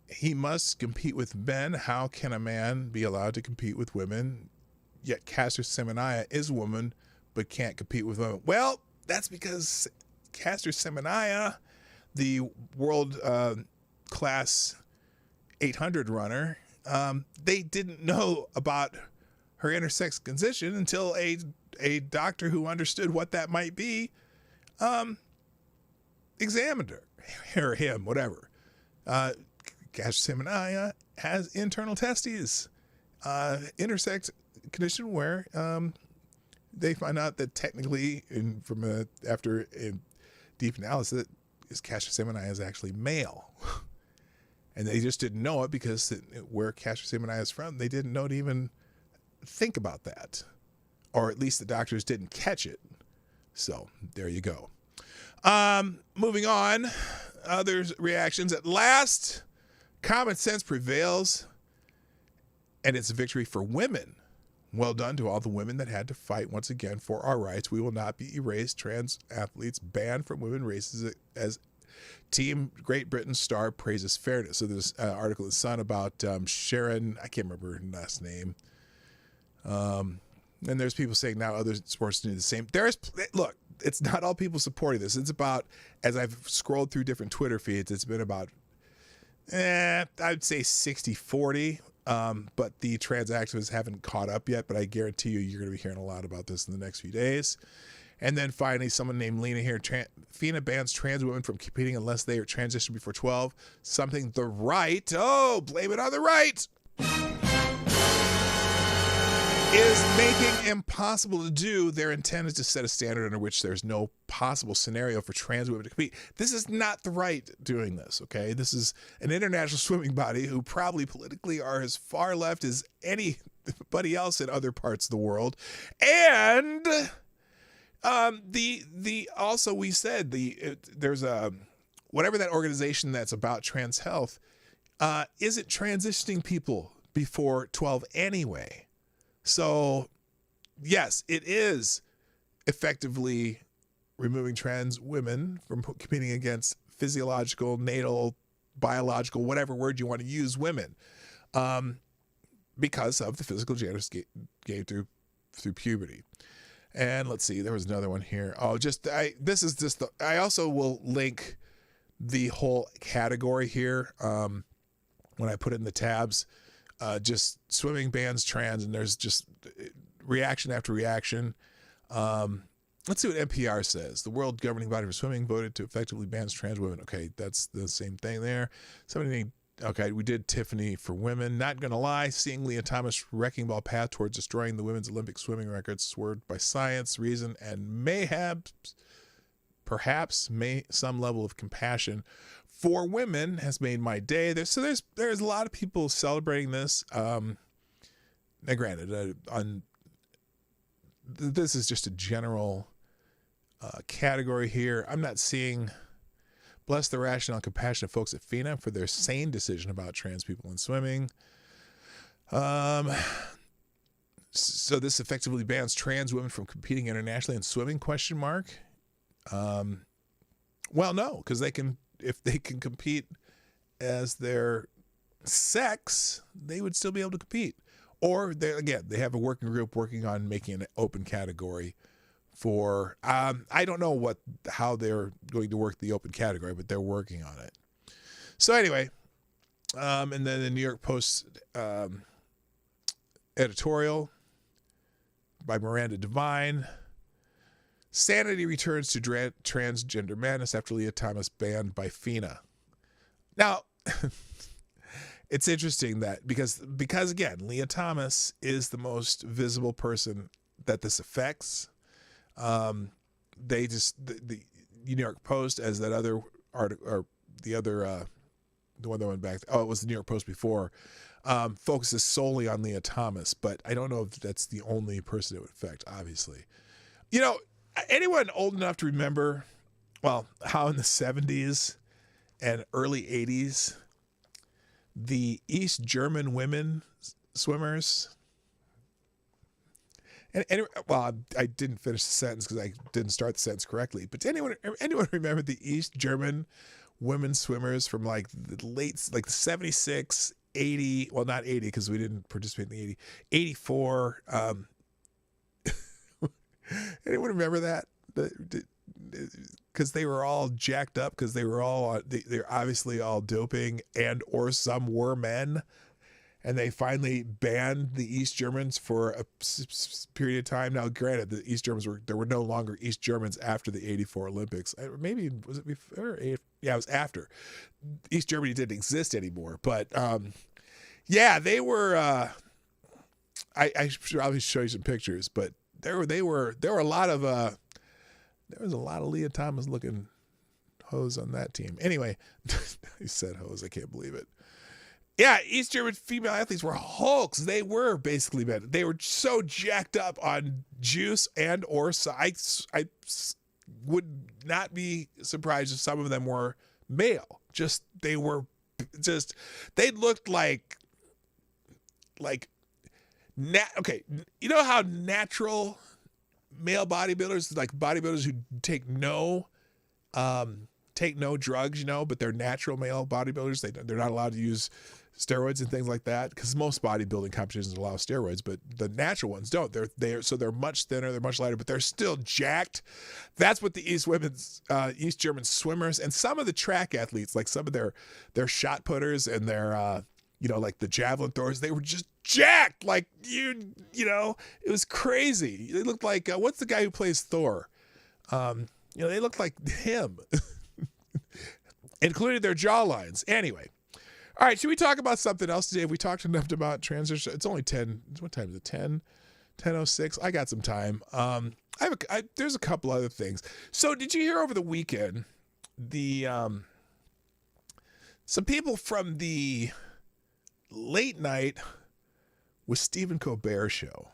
A: He must compete with men. How can a man be allowed to compete with women? Yet Caster Semenya is a woman, but can't compete with women. Well, that's because Caster Semenya, the world class 800 runner, they didn't know about her intersex condition until a doctor who understood what that might be examined her or him, whatever. Caster Semenya has internal testes, intersex condition where they find out that technically, after a deep analysis, Caster Semenya is actually male. And they just didn't know it because where Caster Semenya is from, they didn't know to even think about that. Or at least the doctors didn't catch it. So there you go. Moving on, others' reactions. At last, common sense prevails, and it's a victory for women. Well done to all the women that had to fight once again for our rights. We will not be erased. Trans athletes banned from women races as Team Great Britain star praises fairness. So there's an article in the Sun about Sharon, I can't remember her last name. And there's people saying now other sports do the same. Look, it's not all people supporting this. It's about, as I've scrolled through different Twitter feeds, it's been about, I'd say 60-40. But the trans activists haven't caught up yet, but I guarantee you're going to be hearing a lot about this in the next few days. And then finally, someone named Lena here, FINA bans trans women from competing unless they are transitioned before 12. Something the right, blame it on the right, is making impossible to do. Their intent is to set a standard under which there's no possible scenario for trans women to compete. This is not the right doing this, okay? This is an international swimming body who probably politically are as far left as anybody else in other parts of the world. And also we said there's a whatever that organization that's about trans health isn't transitioning people before 12 anyway. So, yes, it is effectively removing trans women from competing against physiological, natal, biological, whatever word you want to use, women, because of the physical gender gained through puberty. And let's see, there was another one here. I also will link the whole category here when I put it in the tabs. Just swimming bans trans, and there's just reaction after reaction. Let's see what NPR says. The World Governing Body for Swimming voted to effectively ban trans women. Okay, that's the same thing there. We did Tiffany for women. Not going to lie, seeing Leah Thomas' wrecking ball path towards destroying the women's Olympic swimming records, swerved by science, reason, and perhaps some level of compassion for women has made my day. There's a lot of people celebrating this. Now, granted, this is just a general category here. I'm not seeing bless the rational and compassionate folks at FINA for their sane decision about trans people in swimming. So this effectively bans trans women from competing internationally in swimming, ? Well, no, because if they can compete as their sex, they would still be able to compete. Or they have a working group working on making an open category for, I don't know how they're going to work the open category, but they're working on it. So anyway, and then the New York Post editorial by Miranda Devine. Sanity returns to transgender madness after Leah Thomas banned by FINA. Now, it's interesting that because again, Leah Thomas is the most visible person that this affects. The New York Post, as that other article, or the one that went back, it was the New York Post before, focuses solely on Leah Thomas, but I don't know if that's the only person it would affect, obviously. Anyone old enough to remember how in the 70s and early 80s, the East German women swimmers. I didn't finish the sentence because I didn't start the sentence correctly. But anyone remember the East German women swimmers from like the the 76, 80, well, not 80 because we didn't participate in the 84. Anyone remember that? Because they were all jacked up because they were all, they're obviously all doping or some were men. And they finally banned the East Germans for a period of time. Now, granted, the East Germans there were no longer East Germans after the 84 Olympics. Maybe, was it before? Yeah, it was after. East Germany didn't exist anymore. But, yeah, they were, I should probably show you some pictures, but there were a lot of, there was a lot of Leah Thomas looking hoes on that team. Anyway, he said hoes. I can't believe it. Yeah, East German female athletes were hulks. They were basically men. They were so jacked up on juice and or I would not be surprised if some of them were male. They looked like okay, you know how natural male bodybuilders, like bodybuilders who take no drugs, but they're natural male bodybuilders. They're not allowed to use steroids and things like that because most bodybuilding competitions allow steroids, but the natural ones don't. They're much thinner, they're much lighter, but they're still jacked. That's what the East German swimmers and some of the track athletes, like some of their shot putters and their like the javelin throwers, they were just jacked. Like it was crazy. They looked like what's the guy who plays Thor? They looked like him, including their jawlines. Anyway. All right, should we talk about something else today? Have we talked enough about transition? It's only 10. What time is it? 10:06. I got some time. There's a couple other things. So did you hear over the weekend some people from the late night with Stephen Colbert show?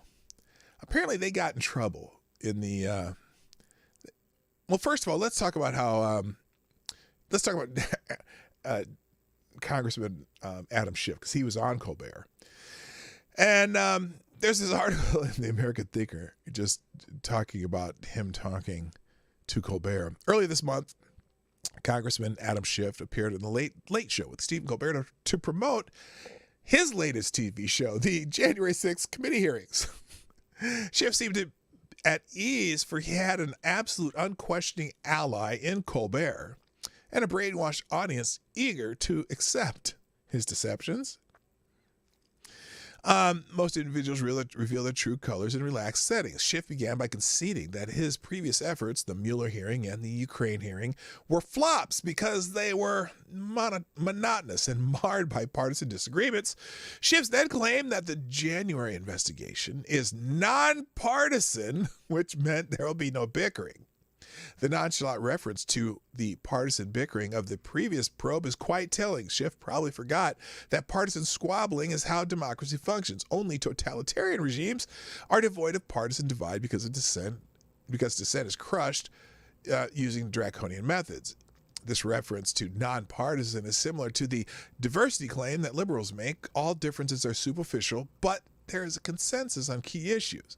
A: Apparently they got in trouble in the well, first of all, let's talk about how Congressman Adam Schiff, because he was on Colbert. And there's this article in the American Thinker just talking about him talking to Colbert. Earlier this month, Congressman Adam Schiff appeared in the Late Show with Stephen Colbert to promote his latest TV show, the January 6th committee hearings. Schiff seemed at ease, for he had an absolute unquestioning ally in Colbert and a brainwashed audience eager to accept his deceptions. Most individuals reveal their true colors in relaxed settings. Schiff began by conceding that his previous efforts, the Mueller hearing and the Ukraine hearing, were flops because they were monotonous and marred by partisan disagreements. Schiff then claimed that the January investigation is nonpartisan, which meant there will be no bickering. The nonchalant reference to the partisan bickering of the previous probe is quite telling. Schiff probably forgot that partisan squabbling is how democracy functions. Only totalitarian regimes are devoid of partisan divide because dissent is crushed using draconian methods. This reference to nonpartisan is similar to the diversity claim that liberals make. All differences are superficial, but there is a consensus on key issues.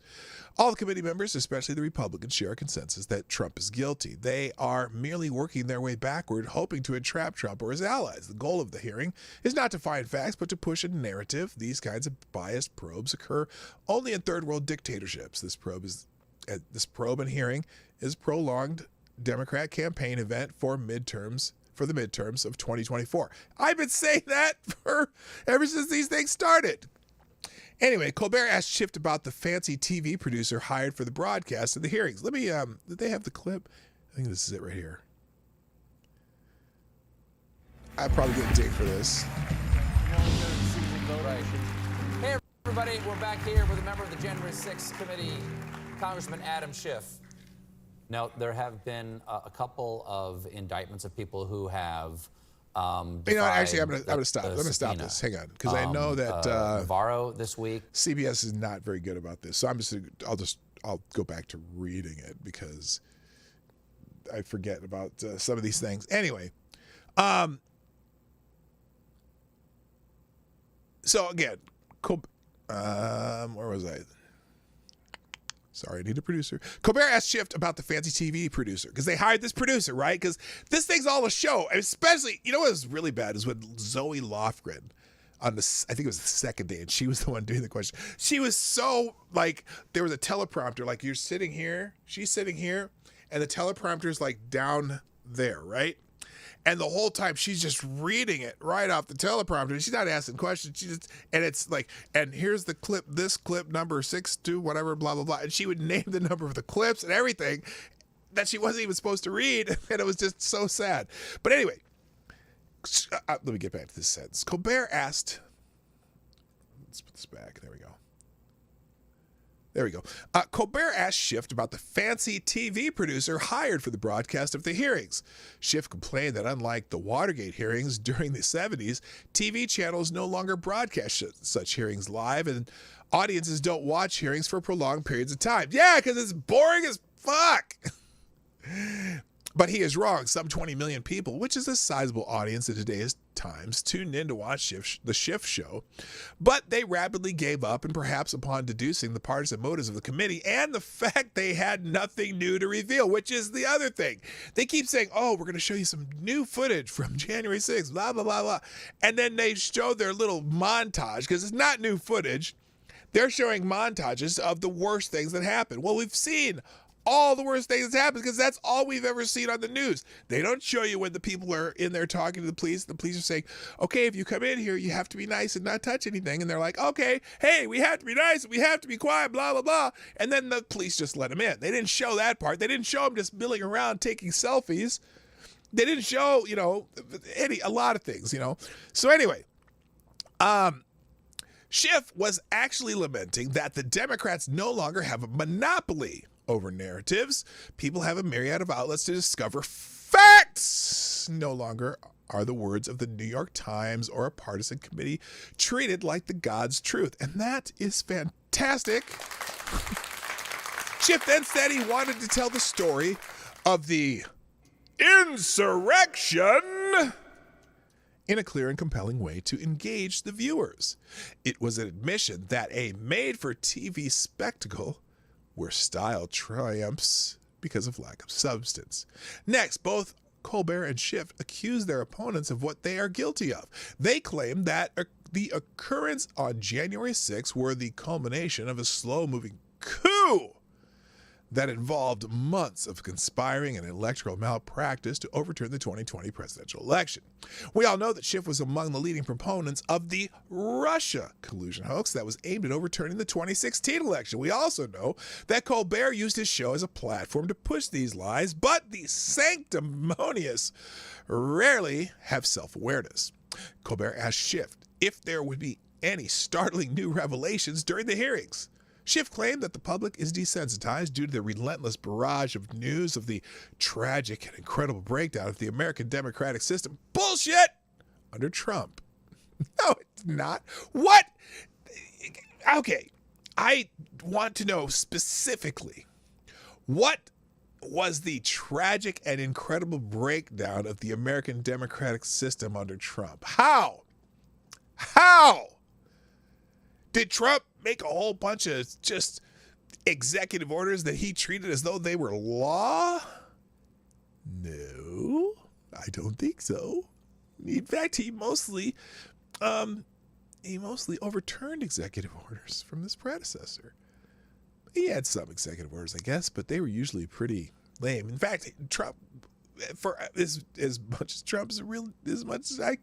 A: All the committee members, especially the Republicans, share a consensus that Trump is guilty. They are merely working their way backward, hoping to entrap Trump or his allies. The goal of the hearing is not to find facts, but to push a narrative. These kinds of biased probes occur only in third world dictatorships. This probe and hearing is a prolonged Democrat campaign event for the midterms of 2024. I've been saying that ever since these things started. Anyway, Colbert asked Schiff about the fancy TV producer hired for the broadcast of the hearings. Let me, did they have the clip? I think this is it right here. I probably get a date for this.
E: Right. Hey, everybody, we're back here with a member of the January 6th committee, Congressman Adam Schiff. Now, there have been a couple of indictments of people who have
A: actually, I'm gonna stop. Let me stop this. Hang on, because I know that
E: Navarro this week.
A: CBS is not very good about this, so I'll go back to reading it because I forget about some of these things. Anyway, so again, where was I? Sorry, I need a producer. Colbert asked Schiff about the fancy TV producer because they hired this producer, right? Because this thing's all a show. And especially, you know what was really bad is when Zoe Lofgren on the, I think it was the second day, and she was the one doing the question. She was so, like, there was a teleprompter, like, you're sitting here, she's sitting here, and the teleprompter's, like, down there, right? And the whole time she's just reading it right off the teleprompter. She's not asking questions. She just, and it's like, and here's the clip, this clip number 6 whatever, blah, blah, blah. And she would name the number of the clips and everything that she wasn't even supposed to read. And it was just so sad. But anyway, let me get back to this sentence. Colbert asked, let's put this back. There we go. There we go. Colbert asked Schiff about the fancy TV producer hired for the broadcast of the hearings. Schiff complained that unlike the Watergate hearings during the 70s, TV channels no longer broadcast such hearings live, and audiences don't watch hearings for prolonged periods of time. Yeah, because it's boring as fuck. But he is wrong. Some 20 million people, which is a sizable audience in today's times, tuned in to watch the Schiff show. But they rapidly gave up, and perhaps upon deducing the partisan motives of the committee and the fact they had nothing new to reveal, which is the other thing. They keep saying, oh, we're going to show you some new footage from January 6th, blah, blah, blah, blah. And then they show their little montage, because it's not new footage. They're showing montages of the worst things that happened. Well, we've seen all the worst things that happen because that's all we've ever seen on the news. They don't show you when the people are in there talking to the police. The police are saying, okay, if you come in here, you have to be nice and not touch anything. And they're like, okay, hey, we have to be nice. We have to be quiet, blah, blah, blah. And then the police just let them in. They didn't show that part. They didn't show them just milling around taking selfies. They didn't show, a lot of things, So anyway, Schiff was actually lamenting that the Democrats no longer have a monopoly over narratives. People have a myriad of outlets to discover facts. No longer are the words of the New York Times or a partisan committee treated like the God's truth. And that is fantastic. Schiff then said he wanted to tell the story of the insurrection in a clear and compelling way to engage the viewers. It was an admission that a made-for-TV spectacle where style triumphs because of lack of substance. Next, both Colbert and Schiff accuse their opponents of what they are guilty of. They claim that the occurrence on January 6th were the culmination of a slow-moving coup that involved months of conspiring and electoral malpractice to overturn the 2020 presidential election. We all know that Schiff was among the leading proponents of the Russia collusion hoax that was aimed at overturning the 2016 election. We also know that Colbert used his show as a platform to push these lies, but the sanctimonious rarely have self-awareness. Colbert asked Schiff if there would be any startling new revelations during the hearings. Schiff claimed that the public is desensitized due to the relentless barrage of news of the tragic and incredible breakdown of the American democratic system. Bullshit! Under Trump. No, it's not. What? Okay, I want to know specifically, what was the tragic and incredible breakdown of the American democratic system under Trump? How? Did Trump make a whole bunch of just executive orders that he treated as though they were law? No, I don't think so. In fact, he mostly overturned executive orders from his predecessor. He had some executive orders, I guess, but they were usually pretty lame. In fact, Trump, for as much as Trump's as much as I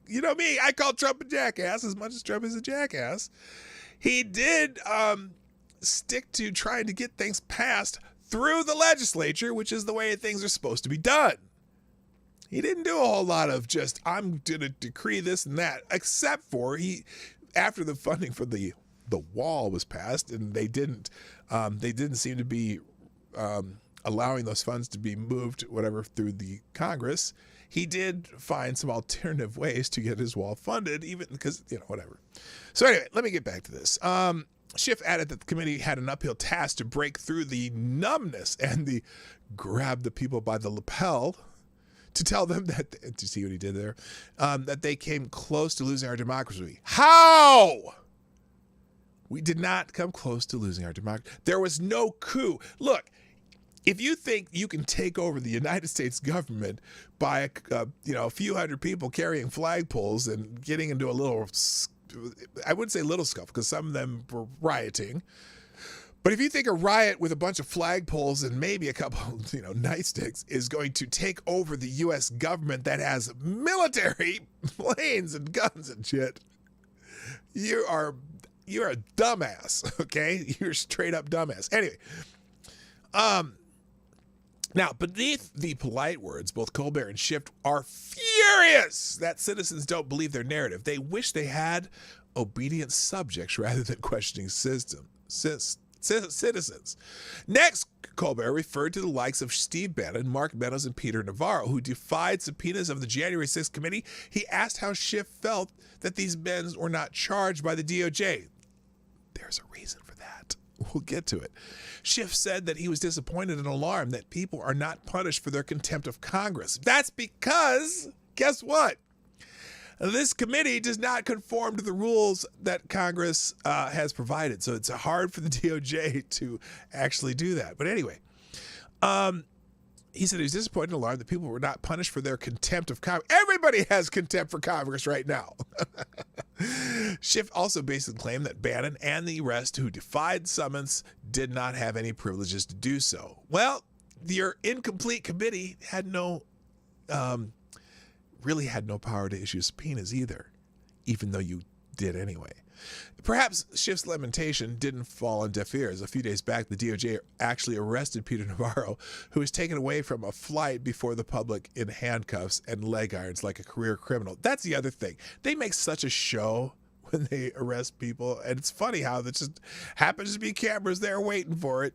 A: call Trump a jackass as much as Trump is a jackass. He did stick to trying to get things passed through the legislature, which is the way things are supposed to be done. He didn't do a whole lot of just, I'm going to decree this and that, except for after the funding for the wall was passed, and they didn't seem to be allowing those funds to be moved, whatever, through the Congress. He did find some alternative ways to get his wall funded, even because, whatever. So anyway, let me get back to this. Schiff added that the committee had an uphill task to break through the numbness and the grab the people by the lapel to tell them that, do you see what he did there? That they came close to losing our democracy. How? We did not come close to losing our democracy. There was no coup. Look, if you think you can take over the United States government by a few hundred people carrying flagpoles and getting into a little, I wouldn't say little scuffle because some of them were rioting, but if you think a riot with a bunch of flagpoles and maybe a couple, nightsticks is going to take over the U.S. government that has military planes and guns and shit, you're a dumbass, okay? You're straight up dumbass. Anyway, now, beneath the polite words, both Colbert and Schiff are furious that citizens don't believe their narrative. They wish they had obedient subjects rather than questioning citizens. Next, Colbert referred to the likes of Steve Bannon, Mark Meadows, and Peter Navarro, who defied subpoenas of the January 6th committee. He asked how Schiff felt that these men were not charged by the DOJ. There's a reason for that. We'll get to it. Schiff said that he was disappointed and alarmed that people are not punished for their contempt of Congress. That's because, guess what? This committee does not conform to the rules that Congress has provided. So it's hard for the DOJ to actually do that. But anyway, he said he was disappointed and alarmed that people were not punished for their contempt of Congress. Everybody has contempt for Congress right now. Schiff also basically claimed that Bannon and the rest who defied summons did not have any privileges to do so. Well, your incomplete committee really had no power to issue subpoenas either, even though you did anyway. Perhaps Schiff's lamentation didn't fall on deaf ears. A few days back, the DOJ actually arrested Peter Navarro, who was taken away from a flight before the public in handcuffs and leg irons like a career criminal. That's the other thing. They make such a show when they arrest people, and it's funny how there just happens to be cameras there waiting for it.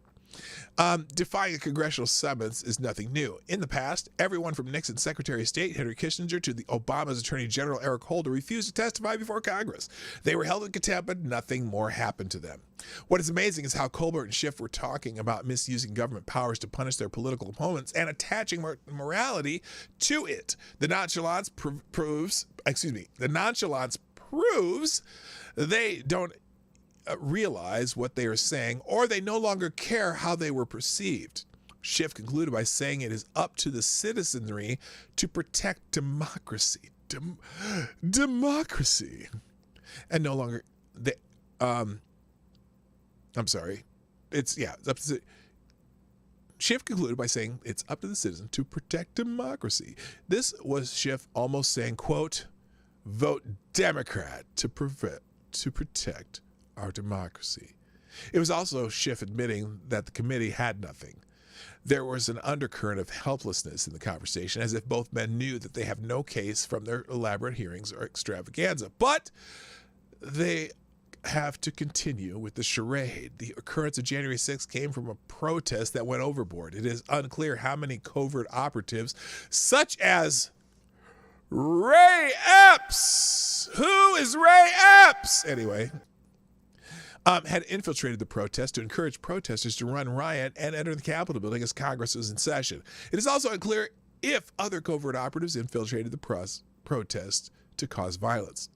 A: Defying a congressional summons is nothing new. In the past, everyone from Nixon's Secretary of State, Henry Kissinger, to the Obama's Attorney General, Eric Holder, refused to testify before Congress. They were held in contempt, but nothing more happened to them. What is amazing is how Colbert and Schiff were talking about misusing government powers to punish their political opponents and attaching morality to it. The nonchalance proves they don't realize what they are saying, or they no longer care how they were perceived. Schiff concluded by saying it is up to the citizenry to protect democracy. Democracy. And no longer Schiff concluded by saying it's up to the citizen to protect democracy. This was Schiff almost saying, quote, vote Democrat to protect our democracy. It was also Schiff admitting that the committee had nothing. There was an undercurrent of helplessness in the conversation, as if both men knew that they have no case from their elaborate hearings or extravaganza. But they have to continue with the charade. The occurrence of January 6th came from a protest that went overboard. It is unclear how many covert operatives, such as Ray Epps. Who is Ray Epps? Anyway, had infiltrated the protest to encourage protesters to run riot and enter the Capitol building as Congress was in session. It is also unclear if other covert operatives infiltrated the protest to cause violence.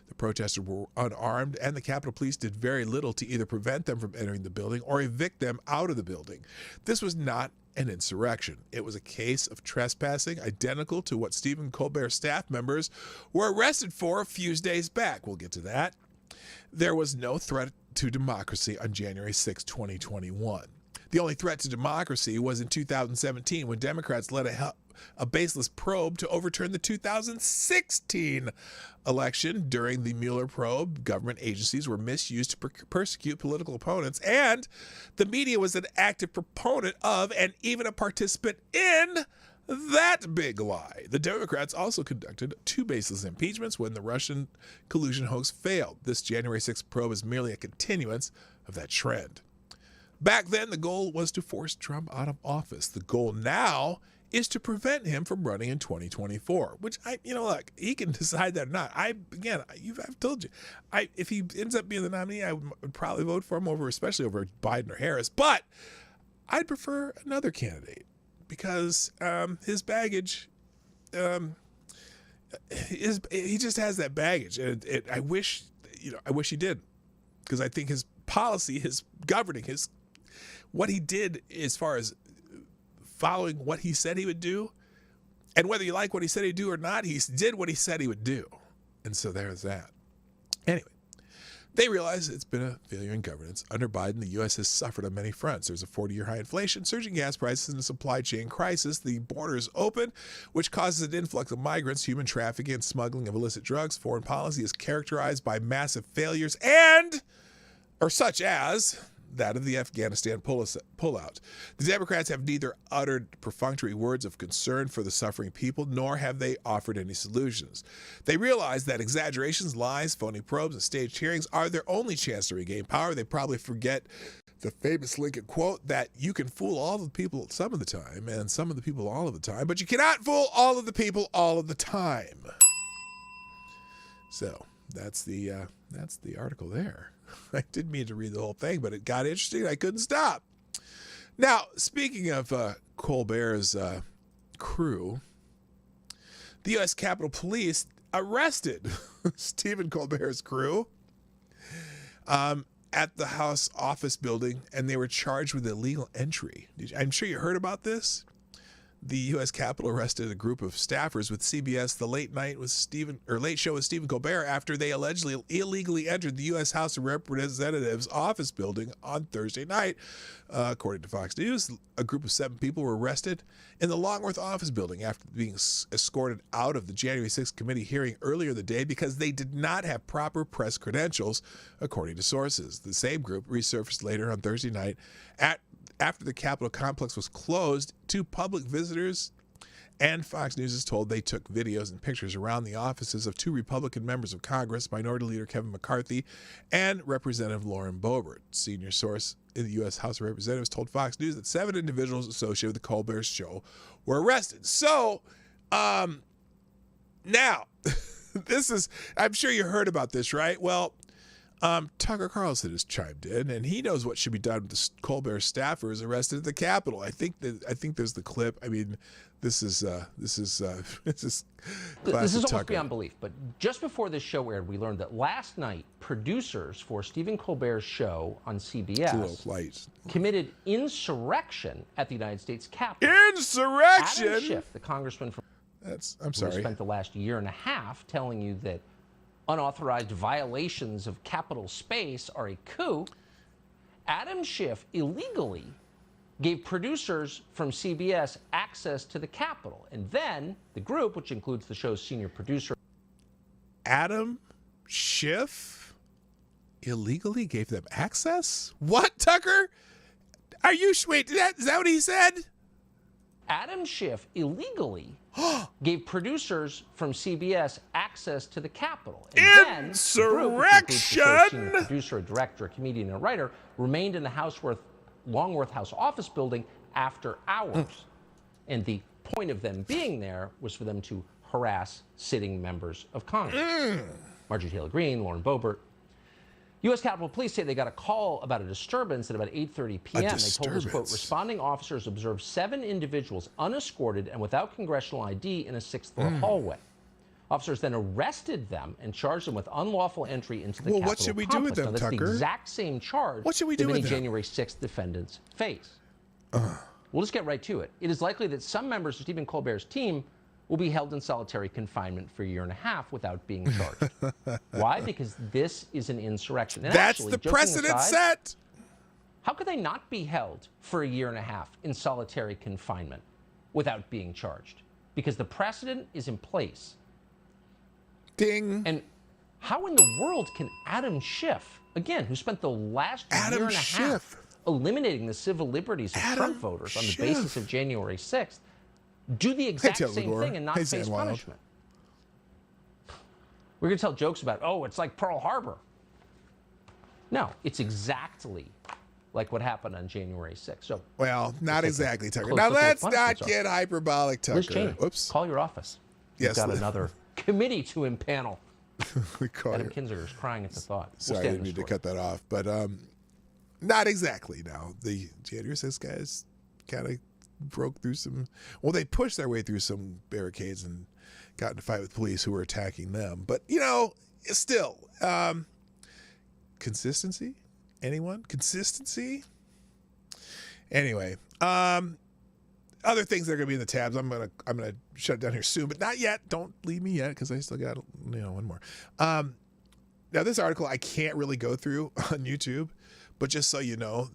A: The protesters were unarmed, and the Capitol Police did very little to either prevent them from entering the building or evict them out of the building. This was not an insurrection. It was a case of trespassing, identical to what Stephen Colbert's staff members were arrested for a few days back. We'll get to that. There was no threat to democracy on January 6, 2021. The only threat to democracy was in 2017 when Democrats led a baseless probe to overturn the 2016 election. During the Mueller probe, government agencies were misused to persecute political opponents, and the media was an active proponent of and even a participant in that big lie. The Democrats also conducted 2 baseless impeachments when the Russian collusion hoax failed. This January 6th probe is merely a continuance of that trend. Back then, the goal was to force Trump out of office. The goal now is to prevent him from running in 2024, which look, he can decide that or not. I've told you, if he ends up being the nominee, I would probably vote for him especially over Biden or Harris, but I'd prefer another candidate because his baggage, he just has that baggage. And I wish he did, because I think his policy, his governing, what he did as far as following what he said he would do, and whether you like what he said he'd do or not, he did what he said he would do. And so there's that. Anyway, they realize it's been a failure in governance. Under Biden, the U.S. has suffered on many fronts. There's a 40-year high inflation, surging gas prices, and a supply chain crisis. The border is open, which causes an influx of migrants, human trafficking, and smuggling of illicit drugs. Foreign policy is characterized by massive failures such as that of the Afghanistan pullout. The Democrats have neither uttered perfunctory words of concern for the suffering people, nor have they offered any solutions. They realize that exaggerations, lies, phony probes, and staged hearings are their only chance to regain power. They probably forget the famous Lincoln quote that you can fool all of the people some of the time and some of the people all of the time, but you cannot fool all of the people all of the time. So that's the article there. I didn't mean to read the whole thing, but it got interesting. I couldn't stop. Now, speaking of Colbert's crew, the U.S. Capitol Police arrested Stephen Colbert's crew at the House office building, and they were charged with illegal entry. I'm sure you heard about this. The U.S. Capitol arrested a group of staffers with CBS The Late Show with Stephen Colbert after they allegedly illegally entered the U.S. House of Representatives office building on Thursday night. According to Fox News, a group of 7 people were arrested in the Longworth office building after being escorted out of the January 6th committee hearing earlier in the day because they did not have proper press credentials, according to sources. The same group resurfaced later on Thursday night after the Capitol complex was closed to public visitors, and Fox News is told they took videos and pictures around the offices of 2 Republican members of Congress, Minority Leader Kevin McCarthy and Representative Lauren Boebert. Senior source in the U.S. House of Representatives told Fox News that 7 individuals associated with the Colbert Show were arrested. So, now, I'm sure you heard about this, right? Well, Tucker Carlson has chimed in, and he knows what should be done with the Colbert staffers arrested at the Capitol. I think there's the clip. I mean, this is classic
F: almost
A: Tucker.
F: beyond belief. But just before this show aired, we learned that last night producers for Stephen Colbert's show on CBS committed insurrection at the United States Capitol.
A: Insurrection.
F: Adam Schiff, the congressman from
A: I'm sorry.
F: who spent the last year and a half telling you that unauthorized violations of Capitol space are a coup. Adam Schiff illegally gave producers from CBS access to the Capitol. And then the group, which includes the show's senior producer,
A: Adam Schiff illegally gave them access? What, Tucker? Wait, is that what he said?
F: Adam Schiff illegally gave producers from CBS access to the Capitol. And
A: Insurrection!
F: Then the group, which includes the show's senior producer, a director, a comedian, and a writer, remained in the Longworth House office building after hours. And the point of them being there was for them to harass sitting members of Congress. Marjorie Taylor Greene, Lauren Boebert. U.S. Capitol Police say they got a call about a disturbance at about 8:30 p.m. They told us, quote, responding officers observed 7 individuals unescorted and without congressional ID in a 6th-floor hallway. Officers then arrested them and charged them with unlawful entry into the Capitol
A: what should we
F: complex.
A: do with them,
F: now, that's
A: Tucker?
F: the exact same charge
A: What should we
F: that
A: do
F: many
A: with them?
F: January 6th defendants face. We'll just get right to it. It is likely that some members of Stephen Colbert's team will be held in solitary confinement for a year and a half without being charged. Why? Because this is an insurrection. And
A: That's
F: actually,
A: the
F: joking
A: precedent
F: aside,
A: set.
F: how could they not be held for a year and a half in solitary confinement without being charged? Because the precedent is in place.
A: Ding.
F: And how in the world can Adam Schiff, again, who spent the last year and a half eliminating the civil liberties of Trump voters on the basis of January 6th, do the exact same thing and not face punishment? We're going to tell jokes about, oh, it's like Pearl Harbor. No, it's exactly like what happened on January 6th. So,
A: Well, not exactly, Tucker.
F: close
A: Now,
F: look at
A: let's
F: what
A: not
F: punishments are.
A: get hyperbolic, Tucker.
F: Liz Cheney,
A: Whoops.
F: call your office.
A: Yes,
F: You've got
A: Liz.
F: another committee to impanel.
A: We call
F: Adam
A: you.
F: Kinzinger is crying at the thought. We'll
A: Sorry, I
F: stay on
A: didn't
F: the
A: mean to
F: story.
A: cut that off. But not exactly now. The January 6 guys kind of broke through some. Well, they pushed their way through some barricades and got in a fight with police who were attacking them. But, still, consistency? Anyone? Consistency? Anyway, other things that are going to be in the tabs. I'm gonna shut it down here soon, but not yet. Don't leave me yet because I still got one more. Now this article I can't really go through on YouTube, but just so you know,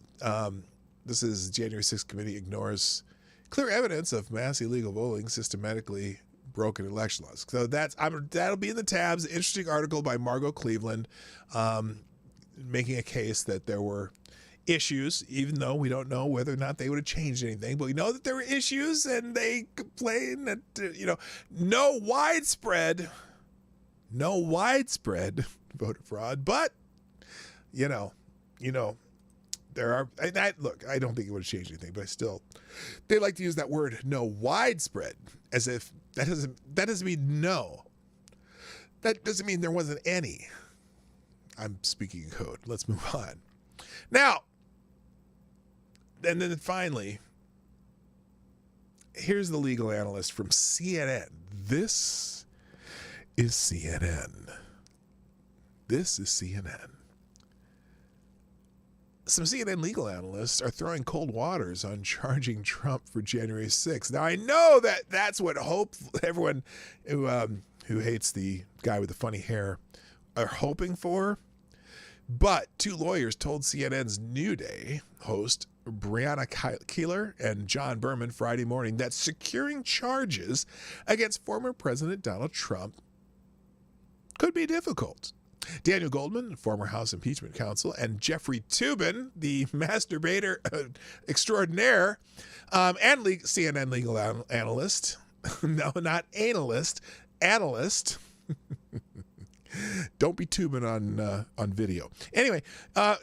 A: this is January 6th committee ignores clear evidence of mass illegal voting, systematically broken election laws. So that'll be in the tabs. Interesting article by Margot Cleveland, making a case that there were issues, even though we don't know whether or not they would have changed anything, but we know that there were issues, and they complain that no widespread voter fraud, but there are. And I don't think it would have changed anything, but they like to use that word "no widespread" as if that doesn't mean no. That doesn't mean there wasn't any. I'm speaking in code. Let's move on. Now, and then finally, here's the legal analyst from CNN. This is CNN. Some CNN legal analysts are throwing cold waters on charging Trump for January 6th. Now, I know that's what everyone who hates the guy with the funny hair are hoping for. But two lawyers told CNN's New Day host Brianna Keilar and John Berman Friday morning that securing charges against former President Donald Trump could be difficult. Daniel Goldman, former House Impeachment Counsel, and Jeffrey Toobin, the masturbator extraordinaire, and CNN legal analyst, no, not analyst, analyst. Don't be tubing on video. Anyway,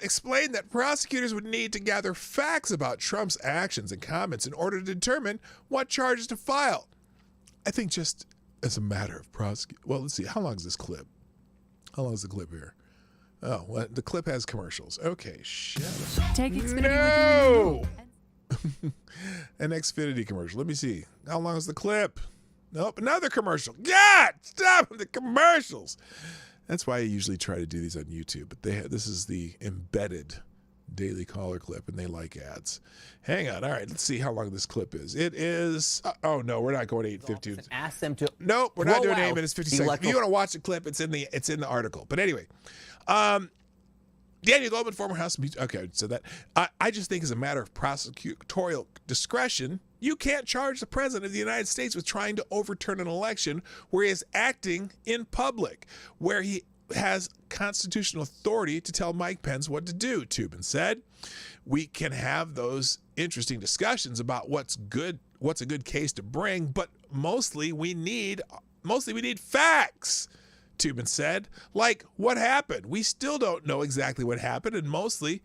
A: explained that prosecutors would need to gather facts about Trump's actions and comments in order to determine what charges to file. I think just as a matter of well, let's see. How long is this clip? How long is the clip here? Oh, well, the clip has commercials. Okay, shit.
G: Take Xfinity with you.
A: An Xfinity commercial. Let me see. How long is the clip? Nope, another commercial. God, stop the commercials. That's why I usually try to do these on YouTube. But this is the embedded Daily Caller clip, and they like ads. Hang on. All right, let's see how long this clip is. It is. Oh no, we're not going 8:50.
H: Ask them to.
A: Nope, we're not
H: throw
A: doing 8
H: out
A: minutes 50
H: the
A: seconds. If
H: electoral-
A: you want to watch the clip, it's in the article. But anyway, Daniel Goldman, former House. Okay, so that I just think as a matter of prosecutorial discretion, you can't charge the president of the United States with trying to overturn an election where he is acting in public, where he has constitutional authority to tell Mike Pence what to do, Toobin said. We can have those interesting discussions about what's a good case to bring, but mostly we need facts, Toobin said. Like, what happened? We still don't know exactly what happened, and mostly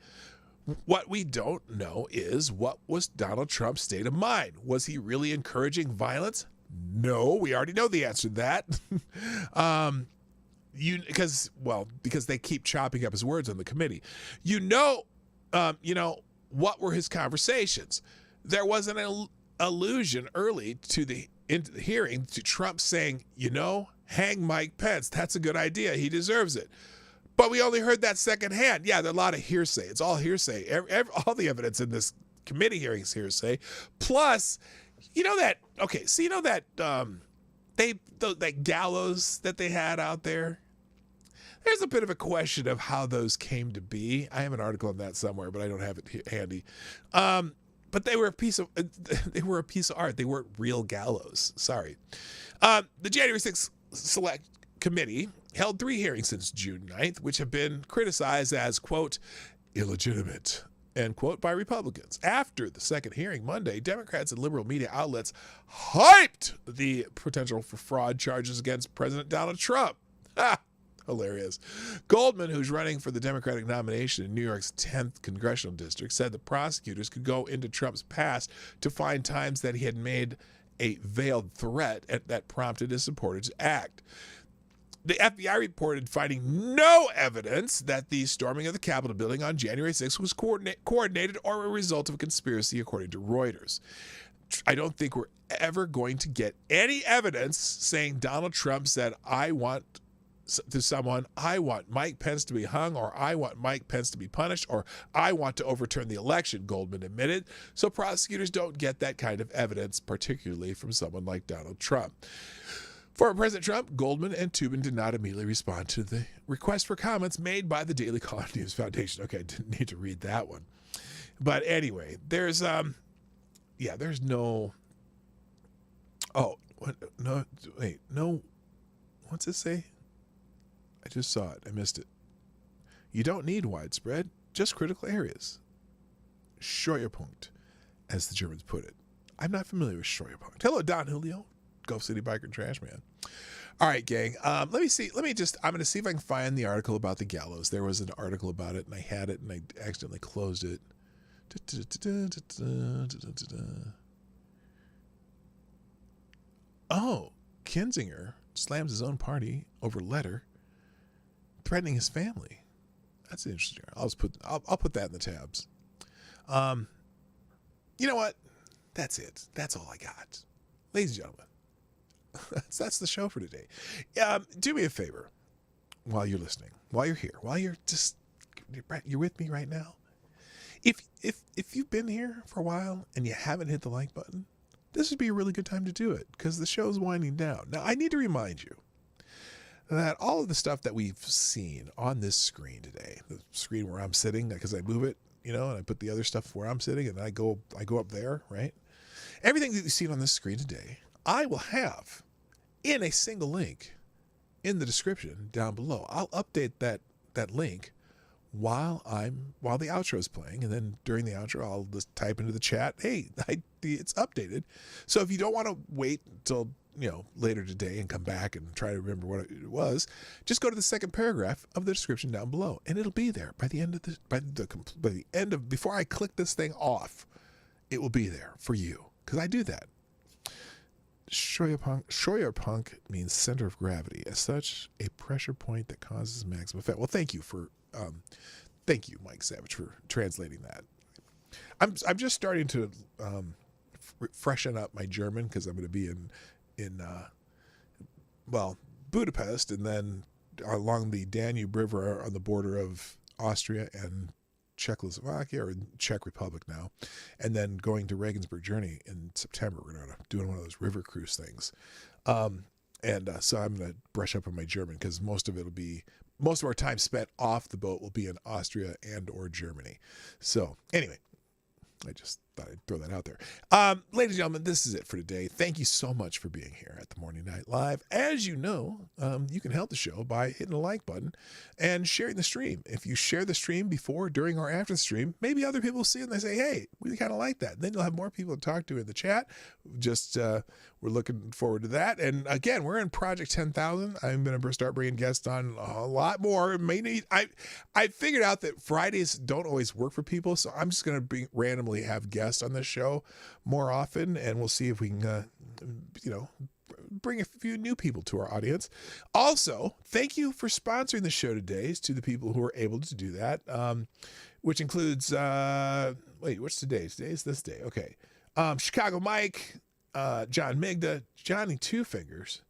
A: what we don't know is what was Donald Trump's state of mind. Was he really encouraging violence? No, we already know the answer to that. Because they keep chopping up his words on the committee. What were his conversations? There was an allusion early into the hearing to Trump saying, hang Mike Pence. That's a good idea. He deserves it. But we only heard that secondhand. Yeah, there's a lot of hearsay. It's all hearsay. All the evidence in this committee hearing is hearsay. Plus, that gallows that they had out there. There's a bit of a question of how those came to be. I have an article on that somewhere, but I don't have it handy. But they were a piece of art. They weren't real gallows. Sorry. The January 6th Select Committee held 3 hearings since June 9th, which have been criticized as, quote, illegitimate, end quote, by Republicans. After the second hearing Monday, Democrats and liberal media outlets hyped the potential for fraud charges against President Donald Trump. Hilarious. Goldman, who's running for the Democratic nomination in New York's 10th congressional district, said the prosecutors could go into Trump's past to find times that he had made a veiled threat that prompted his supporters to act. The FBI reported finding no evidence that the storming of the Capitol building on January 6th was coordinated or a result of a conspiracy, according to Reuters. I don't think we're ever going to get any evidence saying Donald Trump said, I want Mike Pence to be hung, or I want Mike Pence to be punished, or I want to overturn the election, Goldman admitted. So prosecutors don't get that kind of evidence, particularly from someone like Donald Trump. Former President Trump, Goldman, and Tubin did not immediately respond to the request for comments made by the Daily Caller News Foundation. Okay, I didn't need to read that one. But anyway, there's no, what's it say? I just saw it. I missed it. You don't need widespread, just critical areas. Steuerpunkt, as the Germans put it. I'm not familiar with Steuerpunkt. Hello, Don Julio, Gulf City Biker and Trash Man. All right, gang. I'm going to see if I can find the article about the gallows. There was an article about it, and I had it, and I accidentally closed it. Oh, Kinzinger slams his own party over letter threatening his family. That's interesting. I'll put that in the tabs. You know what? That's it. That's all I got. Ladies and gentlemen, that's the show for today. Do me a favor while you're listening, while you're here, while you're with me right now. If you've been here for a while and you haven't hit the like button, this would be a really good time to do it because the show's winding down. Now, I need to remind you that all of the stuff that we've seen on this screen today, the screen where I'm sitting, because I move it, and I put the other stuff where I'm sitting, and I go up there, right? Everything that you've seen on this screen today, I will have in a single link in the description down below. I'll update that link while the outro is playing, and then during the outro, I'll just type into the chat, hey, it's updated. So if you don't want to wait until later today and come back and try to remember what it was, just go to the second paragraph of the description down below, and it'll be there by the end of before I click this thing off. It will be there for you because I do that. Steuerpunkt means center of gravity. As such, a pressure point that causes maximum effect. Well, thank you, Mike Savage, for translating that. I'm just starting to freshen up my German because I'm going to be in Budapest, and then along the Danube River on the border of Austria and Czechoslovakia, or Czech Republic now, and then going to Regensburg, Germany in September. We're going to do one of those river cruise things. So I'm going to brush up on my German because most of our time spent off the boat will be in Austria and or Germany. So anyway, I just thought I'd throw that out there. Ladies and gentlemen, this is it for today. Thank you so much for being here at the Morning Night Live. As you know, you can help the show by hitting the like button and sharing the stream. If you share the stream before, during, or after the stream, maybe other people see it and they say, hey, we kind of like that. Then you'll have more people to talk to in the chat. We're looking forward to that. And again, we're in Project 10,000. I'm going to start bringing guests on a lot more. I figured out that Fridays don't always work for people, so I'm just going to randomly have guests on this show more often, and we'll see if we can, bring a few new people to our audience. Also, thank you for sponsoring the show today to the people who are able to do that, which includes, what's today? Today's this day. Okay. Chicago Mike, John Migda, Johnny Two Fingers,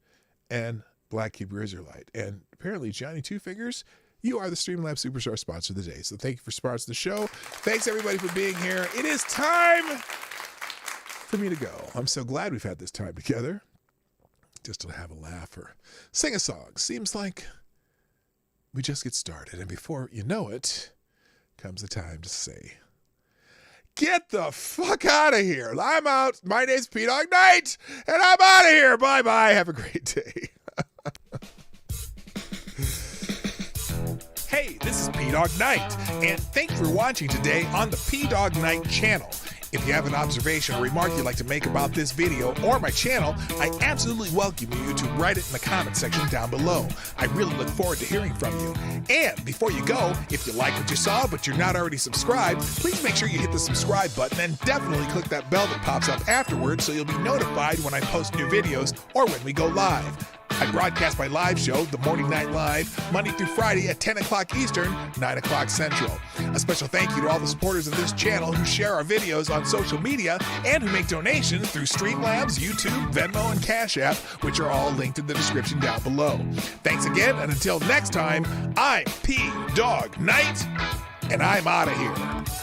A: and Black Hebrew Israelite. And apparently Johnny Two Fingers, you are the Streamlabs Superstar sponsor of the day. So thank you for sponsoring the show. Thanks everybody for being here. It is time for me to go. I'm so glad we've had this time together just to have a laugh or sing a song. Seems like we just get started. And before you know it, comes the time to say, get the fuck out of here. I'm out. My name's P-Dog Knight, and I'm out of here. Bye-bye. Have a great day. Hey, this is P-Dog Knight, and thank you for watching today on the P-Dog Knight channel. If you have an observation or remark you'd like to make about this video or my channel, I absolutely welcome you to write it in the comment section down below. I really look forward to hearing from you. And before you go, if you like what you saw but you're not already subscribed, please make sure you hit the subscribe button and definitely click that bell that pops up afterwards so you'll be notified when I post new videos or when we go live. I broadcast my live show, The Morning Night Live, Monday through Friday at 10 o'clock Eastern, 9 o'clock Central. A special thank you to all the supporters of this channel who share our videos on social media and who make donations through Streamlabs, YouTube, Venmo, and Cash App, which are all linked in the description down below. Thanks again, and until next time, I'm P Dog Knight, and I'm out of here.